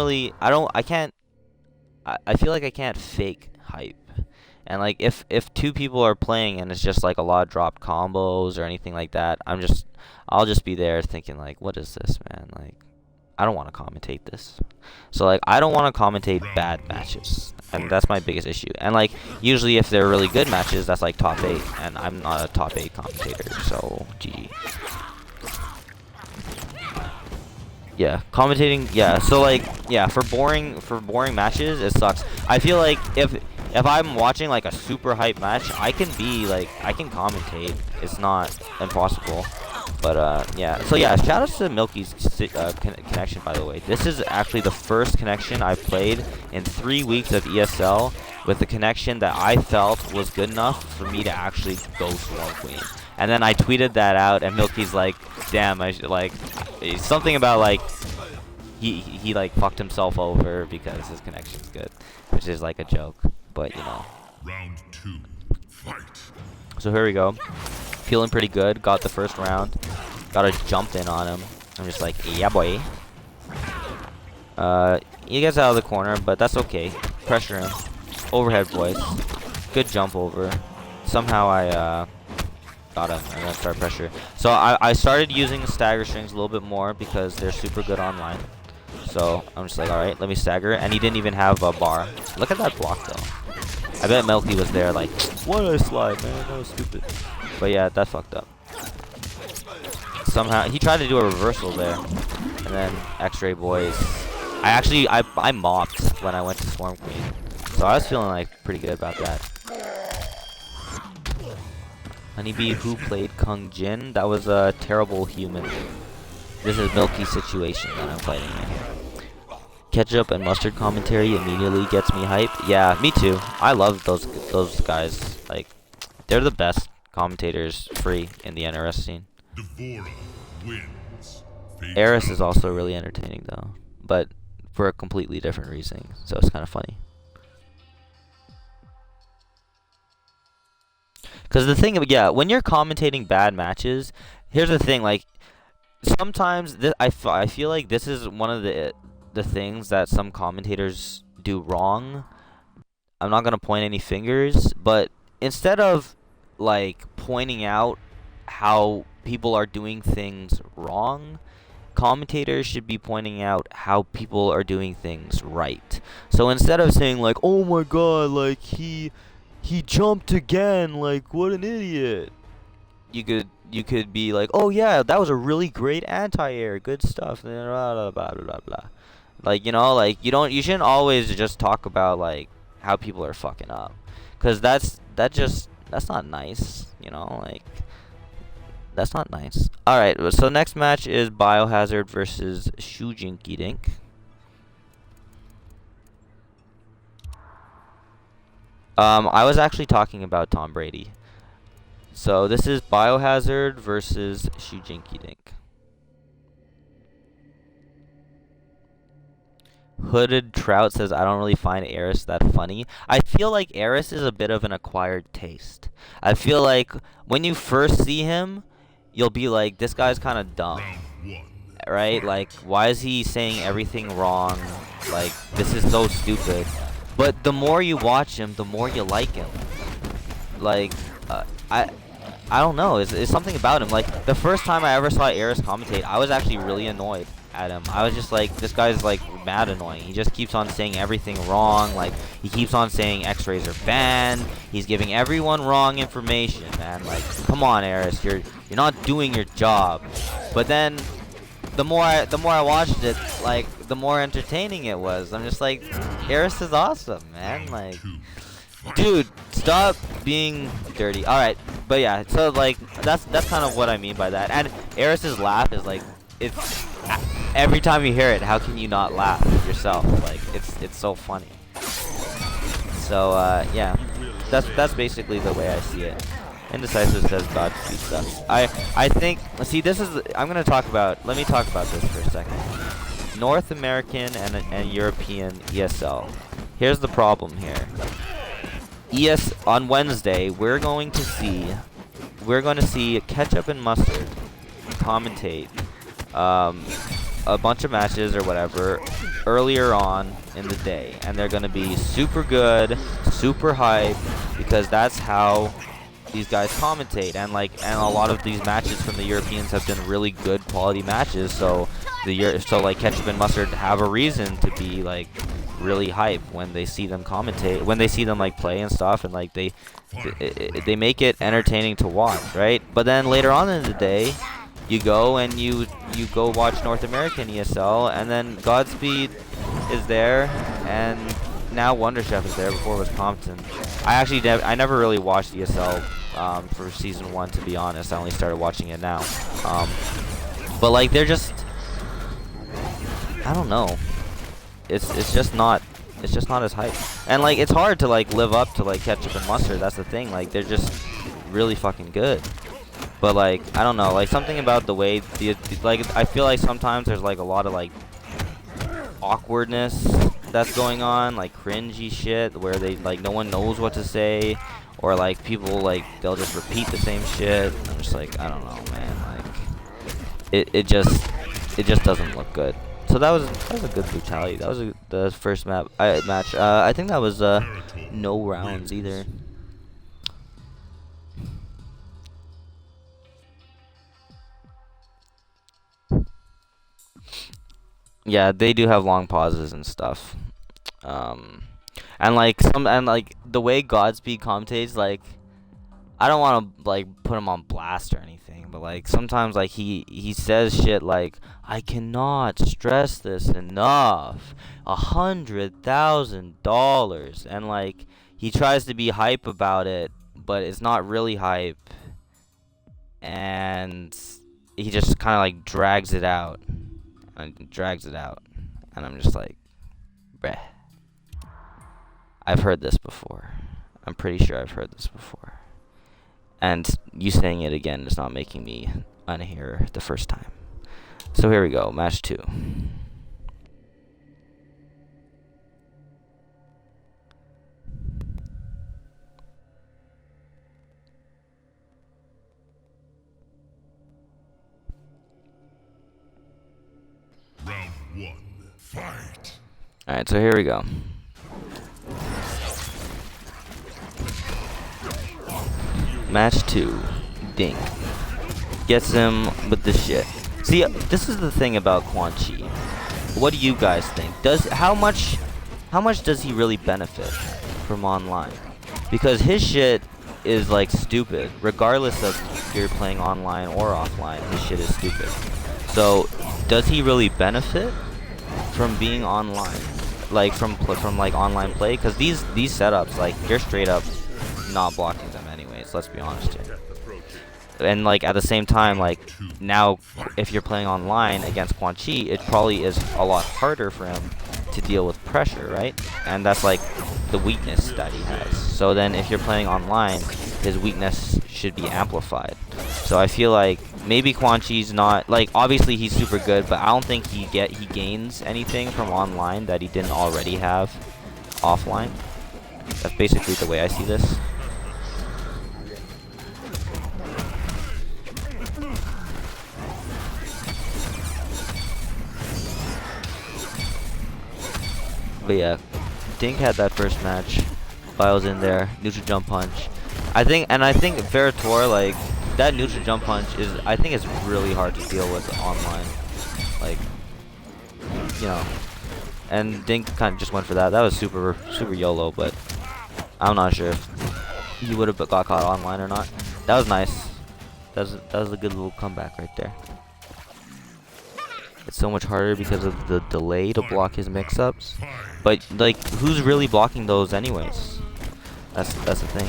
like I can't fake hype. And like if 2 people are playing and it's just like a lot of dropped combos or anything like that, I'll just be there thinking like, what is this, man? Like, I don't want to commentate this. So like, I don't want to commentate bad matches, and that's my biggest issue. And like, usually if they're really good matches, that's like top 8, and I'm not a top 8 commentator, so GG. Yeah, commentating, yeah, so like, yeah, for boring matches, it sucks. I feel like if I'm watching like a super hype match, I can commentate. It's not impossible. But yeah, so yeah, shout out to Milky's connection, by the way. This is actually the first connection I've played in 3 weeks of ESL with a connection that I felt was good enough for me to actually go Swarm Queen. And then I tweeted that out, and Milky's like, damn, I should, like, something about like he like fucked himself over because his connection's good, which is like a joke, but you know. Round 2, fight. So here we go. Feeling pretty good. Got the first round. Got a jump in on him. I'm just like, yeah, boy. He gets out of the corner, but that's okay. Pressure him. Overhead, boys. Good jump over. Somehow I got him and then start pressure. So I started using stagger strings a little bit more because they're super good online. So I'm just like, alright, let me stagger. And he didn't even have a bar. Look at that block, though. I bet Milky was there like, what a slide, man. That was stupid. But yeah, that fucked up. Somehow, he tried to do a reversal there. And then X-Ray boys. I mopped when I went to Swarm Queen. So I was feeling like pretty good about that. HoneyBee, who played Kung Jin? That was a terrible human. This is Milky's situation that I'm fighting in. Ketchup and mustard commentary immediately gets me hype. Yeah, me too. I love those guys. Like, they're the best commentators free in the NRS scene. Devora wins. Eris is also really entertaining though, but for a completely different reason. So it's kind of funny. Because the thing, yeah, when you're commentating bad matches, here's the thing, like, sometimes I feel like this is one of the the things that some commentators do wrong. I'm not gonna point any fingers, but instead of like pointing out how people are doing things wrong, commentators should be pointing out how people are doing things right. So instead of saying like, "Oh my god, like he jumped again, like what an idiot," you could be like, "Oh yeah, that was a really great anti-air, good stuff." Blah blah blah blah blah. Like, you know, like you shouldn't always just talk about like how people are fucking up, cause that's not nice, you know, like that's not nice. All right, so next match is Biohazard versus Jinky Dink. I was actually talking about Tom Brady. So this is Biohazard versus Jinky Dink. Hooded Trout says, I don't really find Eris that funny. I feel like Eris is a bit of an acquired taste. I feel like when you first see him, you'll be like, this guy's kind of dumb. Right? Like, why is he saying everything wrong? Like, this is so stupid. But the more you watch him, the more you like him. Like, I don't know. It's something about him. Like, the first time I ever saw Eris commentate, I was actually really annoyed at him. I was just like, this guy's like mad annoying. He just keeps on saying everything wrong. Like, he keeps on saying X-rays are banned. He's giving everyone wrong information, man. Like, come on, Eris, you're not doing your job. But then the more I watched it, like, the more entertaining it was. I'm just like, Eris is awesome, man. Like, dude, stop being dirty. All right, but yeah, so like that's kind of what I mean by that. And Eris's laugh is like, it's every time you hear it, how can you not laugh yourself? Like, it's so funny. So yeah, that's basically the way I see it. Indecisive says Godspeed sucks. I think, see, this is, let me talk about this for a second. North American and European ESL. Here's the problem here. On Wednesday, we're going to see Ketchup and Mustard commentate a bunch of matches or whatever earlier on in the day, and they're going to be super good, super hype, because that's how these guys commentate. And a lot of these matches from the Europeans have been really good quality matches, so like Ketchup and Mustard have a reason to be like really hype when they see them commentate, when they see them like play and stuff, and like they make it entertaining to watch, right? But then later on in the day, you go and you go watch North American ESL, and then Godspeed is there, and now Wonder Chef is there. Before it was Compton. I never really watched ESL for season 1, to be honest. I only started watching it now. But like, they're just, I don't know. It's just not as hype. And like, it's hard to like live up to like Ketchup and Mustard. That's the thing. Like, they're just really fucking good. But like, I don't know, like something about the way like, I feel like sometimes there's like a lot of like awkwardness that's going on, like cringy shit where they like no one knows what to say, or like people like they'll just repeat the same shit. I'm just like, I don't know, man. Like, it just doesn't look good. So that was a good brutality. That was the first match. I think that was no rounds either. Yeah, they do have long pauses and stuff. And like the way Godspeed commentates, like, I don't want to like put him on blast or anything, but like sometimes like he says shit like, I cannot stress this enough, $100,000, and like he tries to be hype about it, but it's not really hype, and he just kind of like drags it out, and I'm just like, bruh, I've heard this before. I'm pretty sure I've heard this before. And you saying it again is not making me unhear the first time. So here we go, match 2. Round 1, Fight. Alright, so here we go. Match 2. Dink. Gets him with the shit. See, this is the thing about Quan Chi. What do you guys think? How much does he really benefit from online? Because his shit is like stupid. Regardless of if you're playing online or offline, his shit is stupid. So, does he really benefit from being online? Like from like online play? Because these setups, like, you're straight up not blocking them anyways. Let's be honest here. And like at the same time, like now if you're playing online against Quan Chi, it probably is a lot harder for him to deal with pressure, right? And that's like the weakness that he has. So then if you're playing online, his weakness should be amplified. So I feel like maybe Quan Chi's not, like, obviously he's super good, but I don't think he gains anything from online that he didn't already have offline. That's basically the way I see this. But yeah, Dink had that first match. Bio's in there, neutral jump punch. I think Veritor, like, that neutral jump punch I think it's really hard to deal with online. Like, you know. And Dink kind of just went for that. That was super YOLO, but I'm not sure if he would have got caught online or not. That was nice. That was a good little comeback right there. It's so much harder because of the delay to block his mix-ups. But like, who's really blocking those anyways? That's the thing.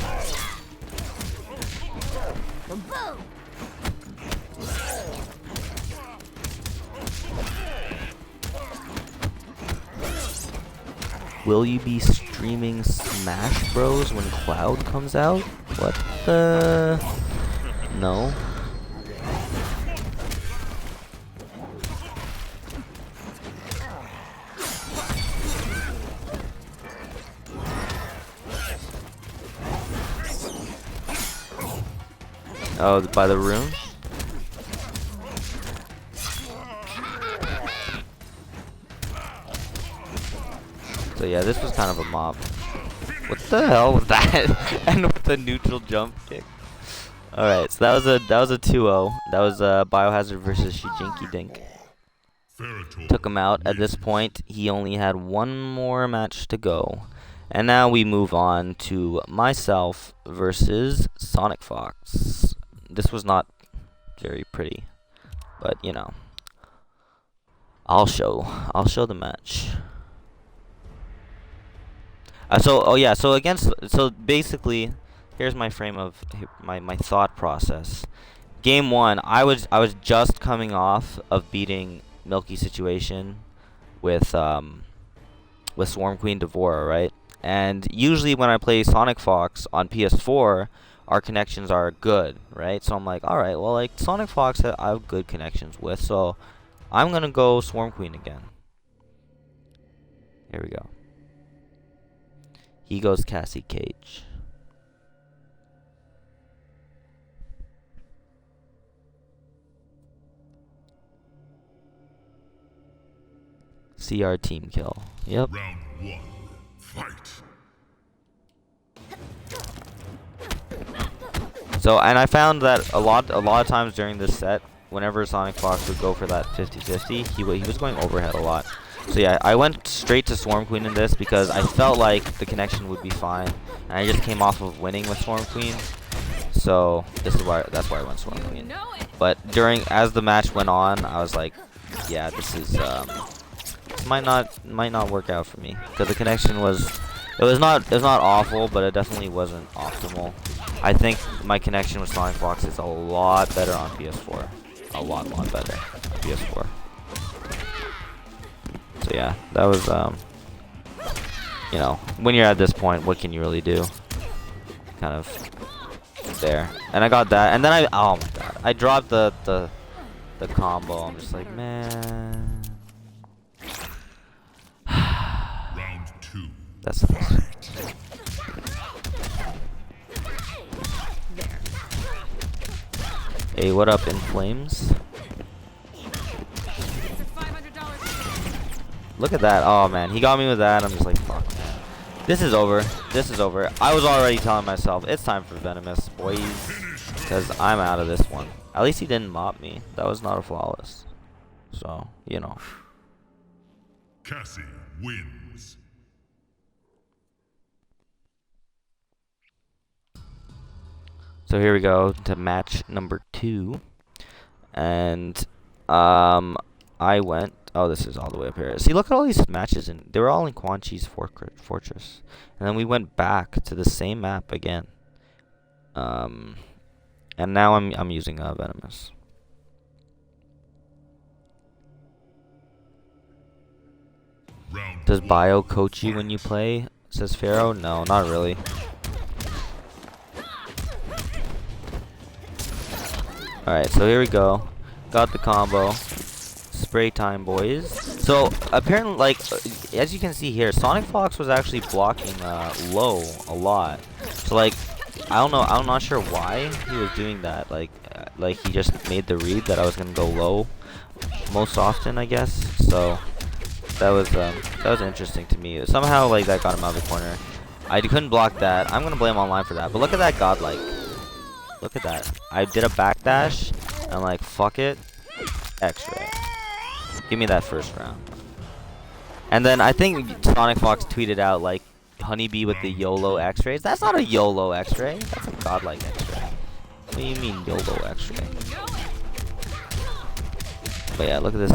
Will you be streaming Smash Bros when Cloud comes out? What the? No. Oh, by the room? So yeah, this was kind of a mob. What the hell was that? And with the neutral jump kick. Alright, so that was a 2-0. That was Biohazard versus Jinky Dink. Took him out. At this point, he only had one more match to go. And now we move on to myself versus Sonic Fox. This was not very pretty, but you know, I'll show the match. So basically, here's my frame of my thought process. Game 1, I was just coming off of beating Milky situation with Swarm Queen Devora, right? And usually when I play Sonic Fox on PS4, our connections are good, right? So I'm like, alright, well, like, Sonic Fox I have good connections with, so I'm gonna go Swarm Queen again. Here we go. He goes Cassie Cage. CR team kill. Yep. Round 1. Fight. So, and I found that a lot of times during this set, whenever Sonic Fox would go for that 50-50, he was going overhead a lot. So yeah, I went straight to Swarm Queen in this because I felt like the connection would be fine, and I just came off of winning with Swarm Queen. So that's why I went Swarm Queen. But as the match went on, I was like, yeah, this is might not work out for me because the connection was not awful, but it definitely wasn't optimal. I think my connection with Sonic Fox is a lot better on PS4. A lot better on PS4. So yeah, that was you know, when you're at this point, what can you really do? Kind of there. And I got that, and then oh my god, I dropped the combo. I'm just like, man. Round 2. That's nice. Hey, what up, In Flames? Look at that. Oh, man. He got me with that. I'm just like, fuck, man. This is over. This is over. I was already telling myself, it's time for Venomous, boys. Because I'm out of this one. At least he didn't mop me. That was not a flawless. So, you know. Cassie wins. So here we go to match number 2. And I went. Oh, this is all the way up here. See, look at all these matches, and they were all in Quan Chi's fortress. And then we went back to the same map again. And now I'm using Venomous. Does Bio coach you when you play? Says Pharaoh. No, not really. Alright, so here we go. Got the combo. Spray time, boys. So apparently, like, as you can see here, Sonic Fox was actually blocking low a lot. So like, I don't know, I'm not sure why he was doing that. Like he just made the read that I was gonna go low most often, I guess. So that was interesting to me. Somehow, like, that got him out of the corner. I couldn't block that. I'm gonna blame online for that. But look at that godlike. Look at that. I did a backdash. And I'm like, fuck it. X-ray. Give me that first round. And then I think Sonic Fox tweeted out, like, HoneyBee with the YOLO X-rays. That's not a YOLO X-ray. That's a godlike X-ray. What do you mean YOLO X-ray? But yeah, look at this.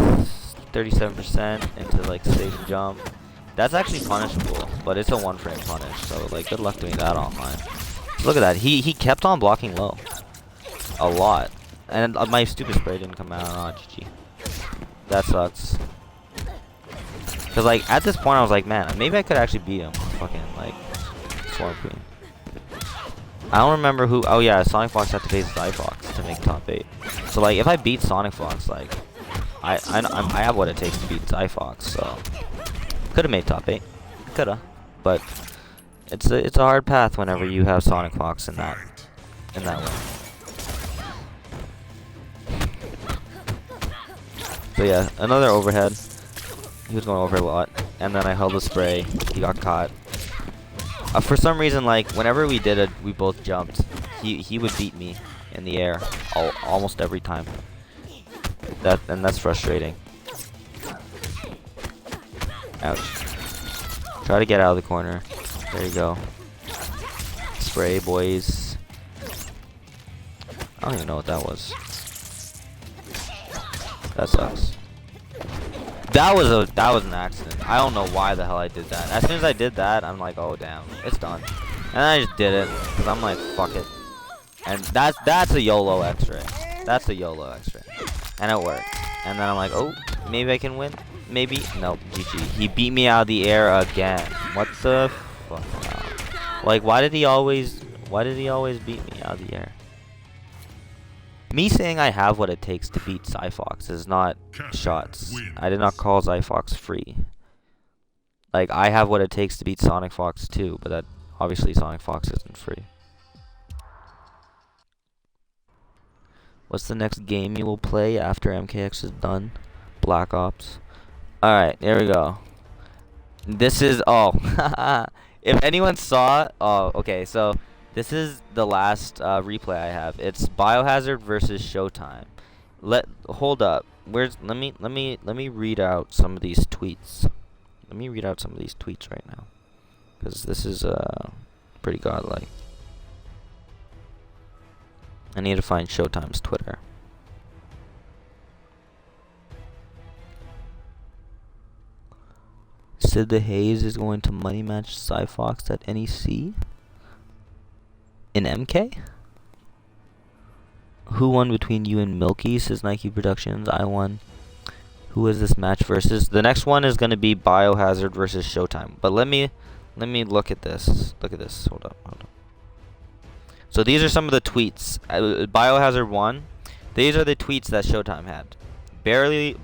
37% into, like, safe jump. That's actually punishable, but it's a 1-frame punish. So, like, good luck doing that online. Look at that. He kept on blocking low. A lot. And my stupid spray didn't come out. Oh, GG. That sucks. Because, like, at this point, I was like, man, maybe I could actually beat him. Fucking, like, Swarm Queen. I don't remember who. Oh, yeah, Sonic Fox had to face Zyfox to make top 8. So, like, if I beat Sonic Fox, like, I have what it takes to beat Zyfox. So, could have made top 8. Coulda. But it's a hard path whenever you have Sonic Fox in that way. So yeah, another overhead. He was going over a lot, and then I held the spray. He got caught. For some reason, like, whenever we did it, we both jumped. He would beat me in the air almost every time. That's frustrating. Ouch. Try to get out of the corner. There you go. Spray, boys. I don't even know what that was. That sucks. That was an accident. I don't know why the hell I did that. As soon as I did that, I'm like, oh damn, it's done. And I just did it because I'm like, fuck it. And that's a YOLO X-ray. That's a YOLO X-ray. And it worked. And then I'm like, oh, maybe I can win. Maybe. Nope. GG. He beat me out of the air again. What the fuck? Like, why did he always beat me out of the air? Me saying I have what it takes to beat Zyfox is not shots. I did not call Zyfox free. Like, I have what it takes to beat Sonic Fox too, but that obviously Sonic Fox isn't free. What's the next game you will play after MKX is done? Black Ops. Alright, here we go. This is, oh, if anyone saw, oh, okay, so this is the last replay I have. It's Biohazard versus Showtime. Hold up. Let me read out some of these tweets. Let me read out some of these tweets right now, because this is pretty godlike. I need to find Showtime's Twitter. Sid the Haze is going to money match Cyfox at NEC? In MK? Who won between you and Milky, says Nike Productions. I won. Who is this match versus? The next one is going to be Biohazard versus Showtime. But let me look at this. Look at this. Hold up. So these are some of the tweets. Biohazard won. These are the tweets that Showtime had. Barely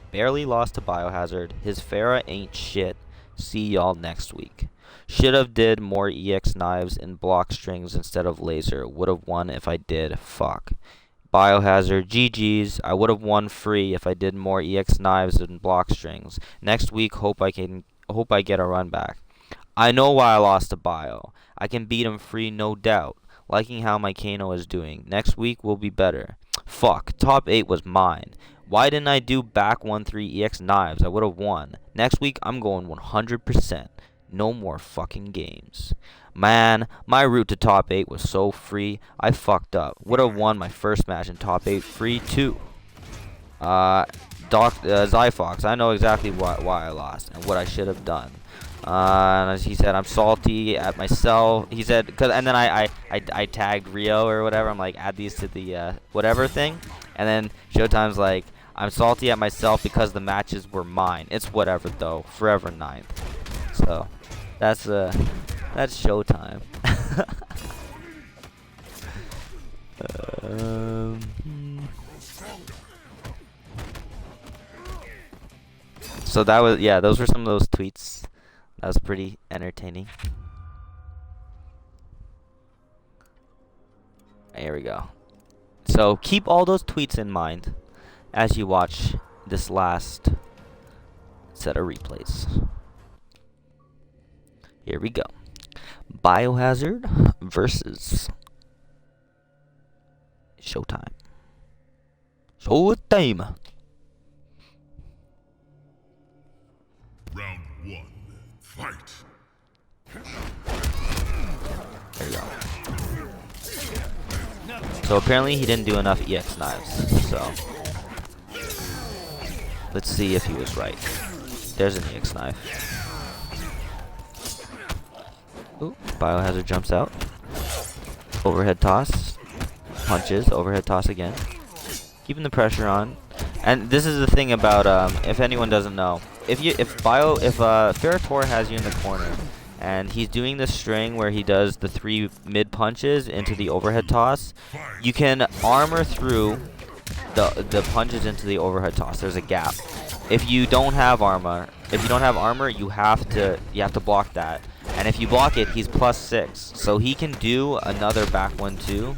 lost to Biohazard. His Farah ain't shit. See y'all next week. Should have did more EX knives and block strings instead of laser. Would have won if I did. Fuck. Biohazard, GG's. I would have won free if I did more EX knives and block strings. Next week, hope I get a run back. I know why I lost to Bio. I can beat him free, no doubt. Liking how my Kano is doing. Next week will be better. Fuck, top 8 was mine. Why didn't I do back 1-3 EX knives? I would have won. Next week, I'm going 100%. No more fucking games. Man, my route to top 8 was so free. I fucked up. Would have won my first match in top 8 free too. Zyfox, I know exactly why I lost and what I should have done. And as he said, I'm salty at myself. He said, and then I tagged Rio or whatever. I'm like, add these to the whatever thing. And then Showtime's like, I'm salty at myself because the matches were mine. It's whatever though. Forever 9th. So that's Showtime. So that was, yeah, those were some of those tweets. That was pretty entertaining. Here we go. So keep all those tweets in mind as you watch this last set of replays. Here we go. Biohazard versus Showtime. Showtime. Round 1. Fight. There we go. So apparently he didn't do enough EX knives. So let's see if he was right. There's an EX knife. Ooh, Biohazard jumps out. Overhead toss. Punches. Overhead toss again. Keeping the pressure on. And this is the thing about if anyone doesn't know, if Ferrator has you in the corner and he's doing the string where he does the 3 mid punches into the overhead toss, you can armor through the punches into the overhead toss. There's a gap. If you don't have armor, you have to block that. And if you block it, he's +6, so he can do another back 1-2,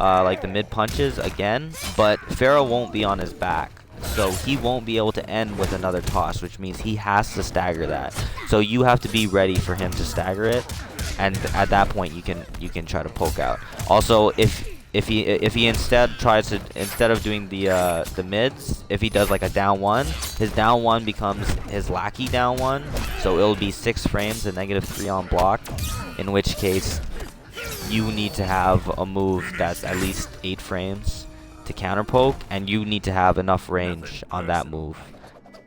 like the mid punches again. But Pharaoh won't be on his back, so he won't be able to end with another toss, which means he has to stagger that. So you have to be ready for him to stagger it, and at that point you can try to poke out. Also, if he instead of doing the mids, if he does like a down 1, his down 1 becomes his lackey down 1, so it'll be 6 frames and -3 on block, in which case you need to have a move that's at least 8 frames to counter poke, and you need to have enough range on that move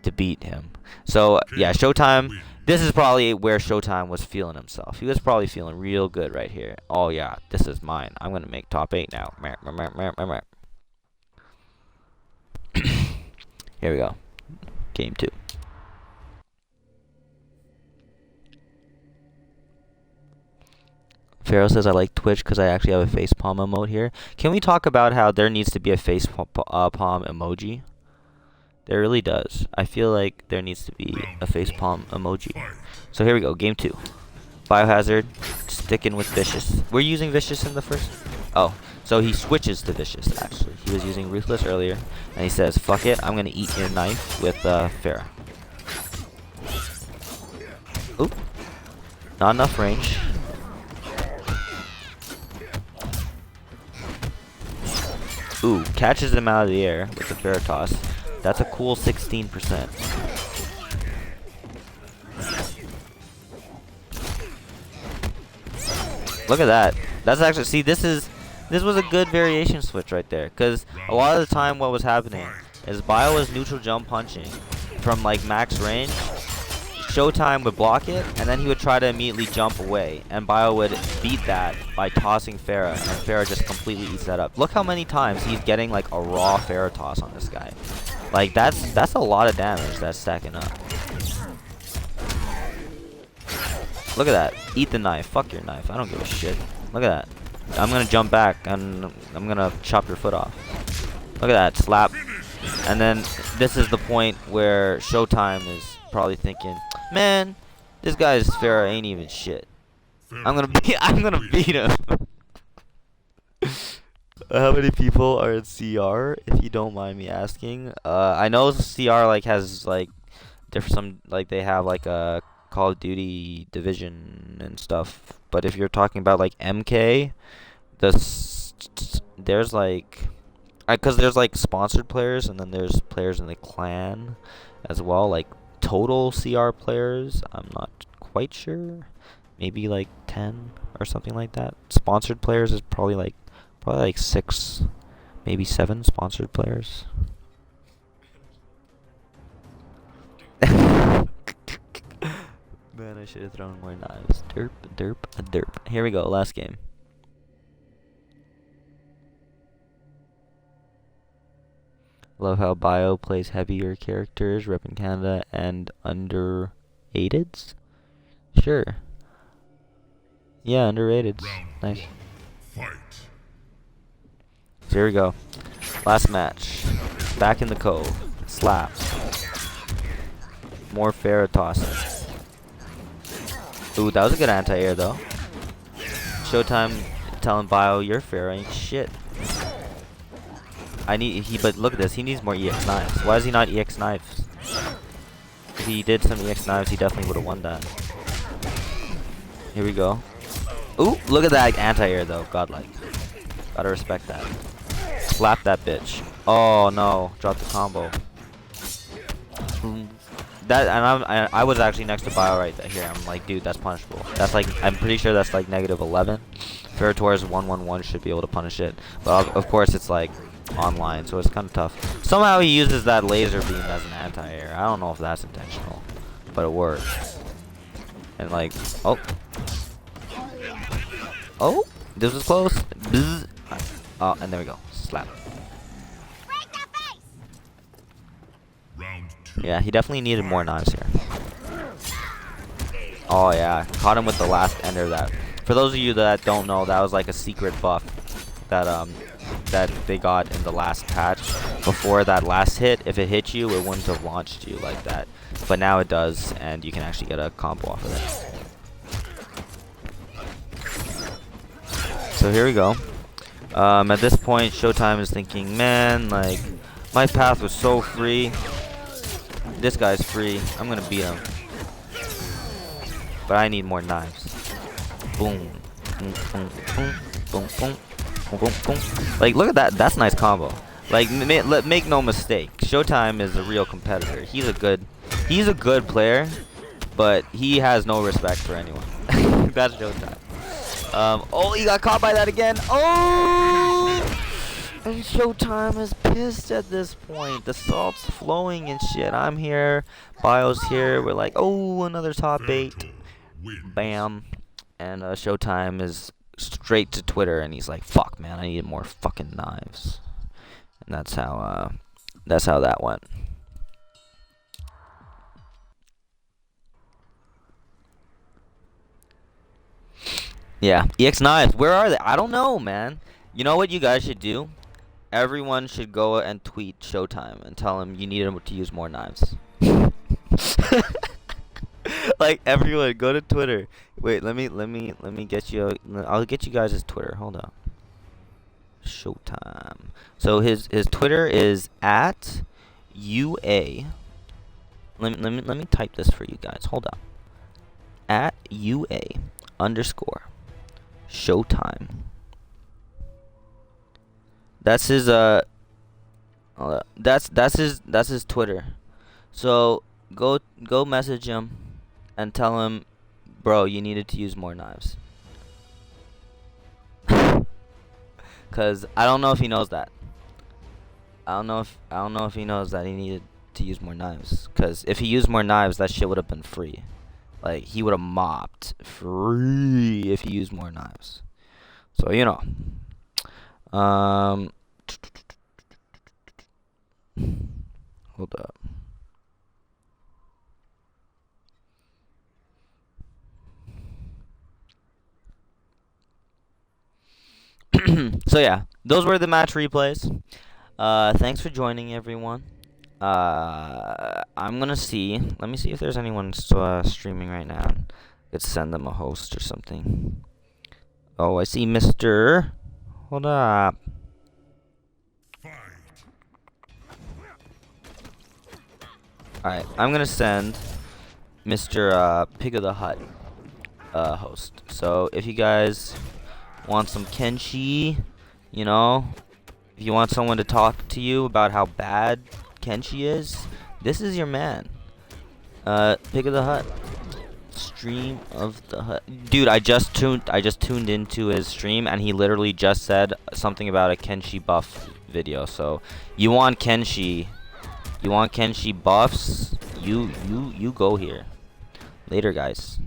to beat him. So yeah, Showtime, this is probably where Showtime was feeling himself. He was probably feeling real good right here. Oh yeah, this is mine. I'm gonna make top 8 now. Here we go. Game 2. Pharaoh says, I like Twitch because I actually have a facepalm emote here. Can we talk about how there needs to be a facepalm emoji? There really does. I feel like there needs to be a facepalm emoji. So here we go, game 2. Biohazard, sticking with Vicious. We're using Vicious in the first... Oh, so he switches to Vicious, actually. He was using Ruthless earlier, and he says, fuck it, I'm going to eat your knife with Pharaoh. Oop. Not enough range. Ooh, catches him out of the air with the Pharaoh toss. That's a cool 16%. Look at that. That's actually, see, this was a good variation switch right there, because a lot of the time what was happening is Bio was neutral jump punching from like max range. Showtime would block it, and then he would try to immediately jump away, and Bio would beat that by tossing Pharah, and Pharah just completely eats that up. Look how many times he's getting like a raw Pharah toss on this guy. Like that's a lot of damage that's stacking up. Look at that. Eat the knife. Fuck your knife. I don't give a shit. Look at that. I'm gonna jump back and I'm gonna chop your foot off. Look at that. Slap. And then this is the point where Showtime is probably thinking, man, this guy's Pharah ain't even shit. I'm gonna beat him. How many people are in CR, if you don't mind me asking? I know CR like has like different some like they have like a Call of Duty division and stuff. But if you're talking about like MK, there's like because there's like sponsored players and then there's players in the clan as well. Like total CR players, I'm not quite sure. Maybe like 10 or something like that. Sponsored players is probably like 6, maybe 7 sponsored players. Man, I should have thrown more knives. Derp, derp, a derp. Here we go, last game. Love how Bio plays heavier characters, repping Canada and underrateds? Sure. Yeah, underrated. Nice. Fight. So here we go. Last match. Back in the cove. Slap. More Ferrotoss. Ooh, that was a good anti-air though. Showtime telling Bio, your Pharaoh ain't shit. But look at this, he needs more EX knives. Why is he not EX knives? If he did some EX knives, he definitely would have won that. Here we go. Ooh, look at that anti-air though, godlike. Gotta respect that. Slap that bitch. Oh no, drop the combo. That and I was actually next to Bio right here. I'm like, dude, that's punishable. That's like, I'm pretty sure that's like -11. Ferrotor's 111 should be able to punish it, but of course it's like online, so it's kind of tough. Somehow he uses that laser beam as an anti-air. I don't know if that's intentional, but it works. And like, oh, this was close. Bzz. Oh, and there we go. Slap. Round 2. Yeah, he definitely needed more knives here. Oh yeah, caught him with the last ender of that. For those of you that don't know, that was like a secret buff that they got in the last patch. Before that last hit, if it hit you, it wouldn't have launched you like that. But now it does, and you can actually get a combo off of it. So here we go. At this point, Showtime is thinking, man, like, my path was so free. This guy's free. I'm gonna beat him. But I need more knives. Boom. Boom, boom, boom, boom, boom, boom, boom, boom. Like, look at that. That's a nice combo. Like, make no mistake. Showtime is a real competitor. He's a good player, but he has no respect for anyone. That's Showtime. Oh, he got caught by that again. Oh! And Showtime is pissed at this point. The salt's flowing and shit. I'm here. Bio's here. We're like, oh, another top 8. Bam. And Showtime is straight to Twitter, and he's like, fuck, man, I need more fucking knives. And that's how that went. Yeah, EX knives. Where are they? I don't know, man. You know what you guys should do? Everyone should go and tweet Showtime and tell him you need him to use more knives. Like, everyone, go to Twitter. Wait, let me get you. I'll get you guys his Twitter. Hold on. Showtime. So his Twitter is at UA. Let me type this for you guys. Hold on. At UA _ Showtime. That's his that's his Twitter. So go message him and tell him, bro, you needed to use more knives. Cause I don't know if he knows that. I don't know if he knows that he needed to use more knives. Cause if he used more knives, that shit would have been free. Like, he would have mopped free if he used more knives. So, you know. Hold up. So yeah, those were the match replays. Thanks for joining, everyone. I'm gonna see. Let me see if there's anyone streaming right now. Let's send them a host or something. Oh, I see Mr. Hold up. Alright, I'm gonna send Mr. Pig of the Hut host. So if you guys want some Kenshi, you know, if you want someone to talk to you about how bad Kenshi is, this is your man. Pig of the Hut. Stream of the Hut. Dude, I just tuned into his stream and he literally just said something about a Kenshi buff video. So you want Kenshi buffs, you go here. Later, guys.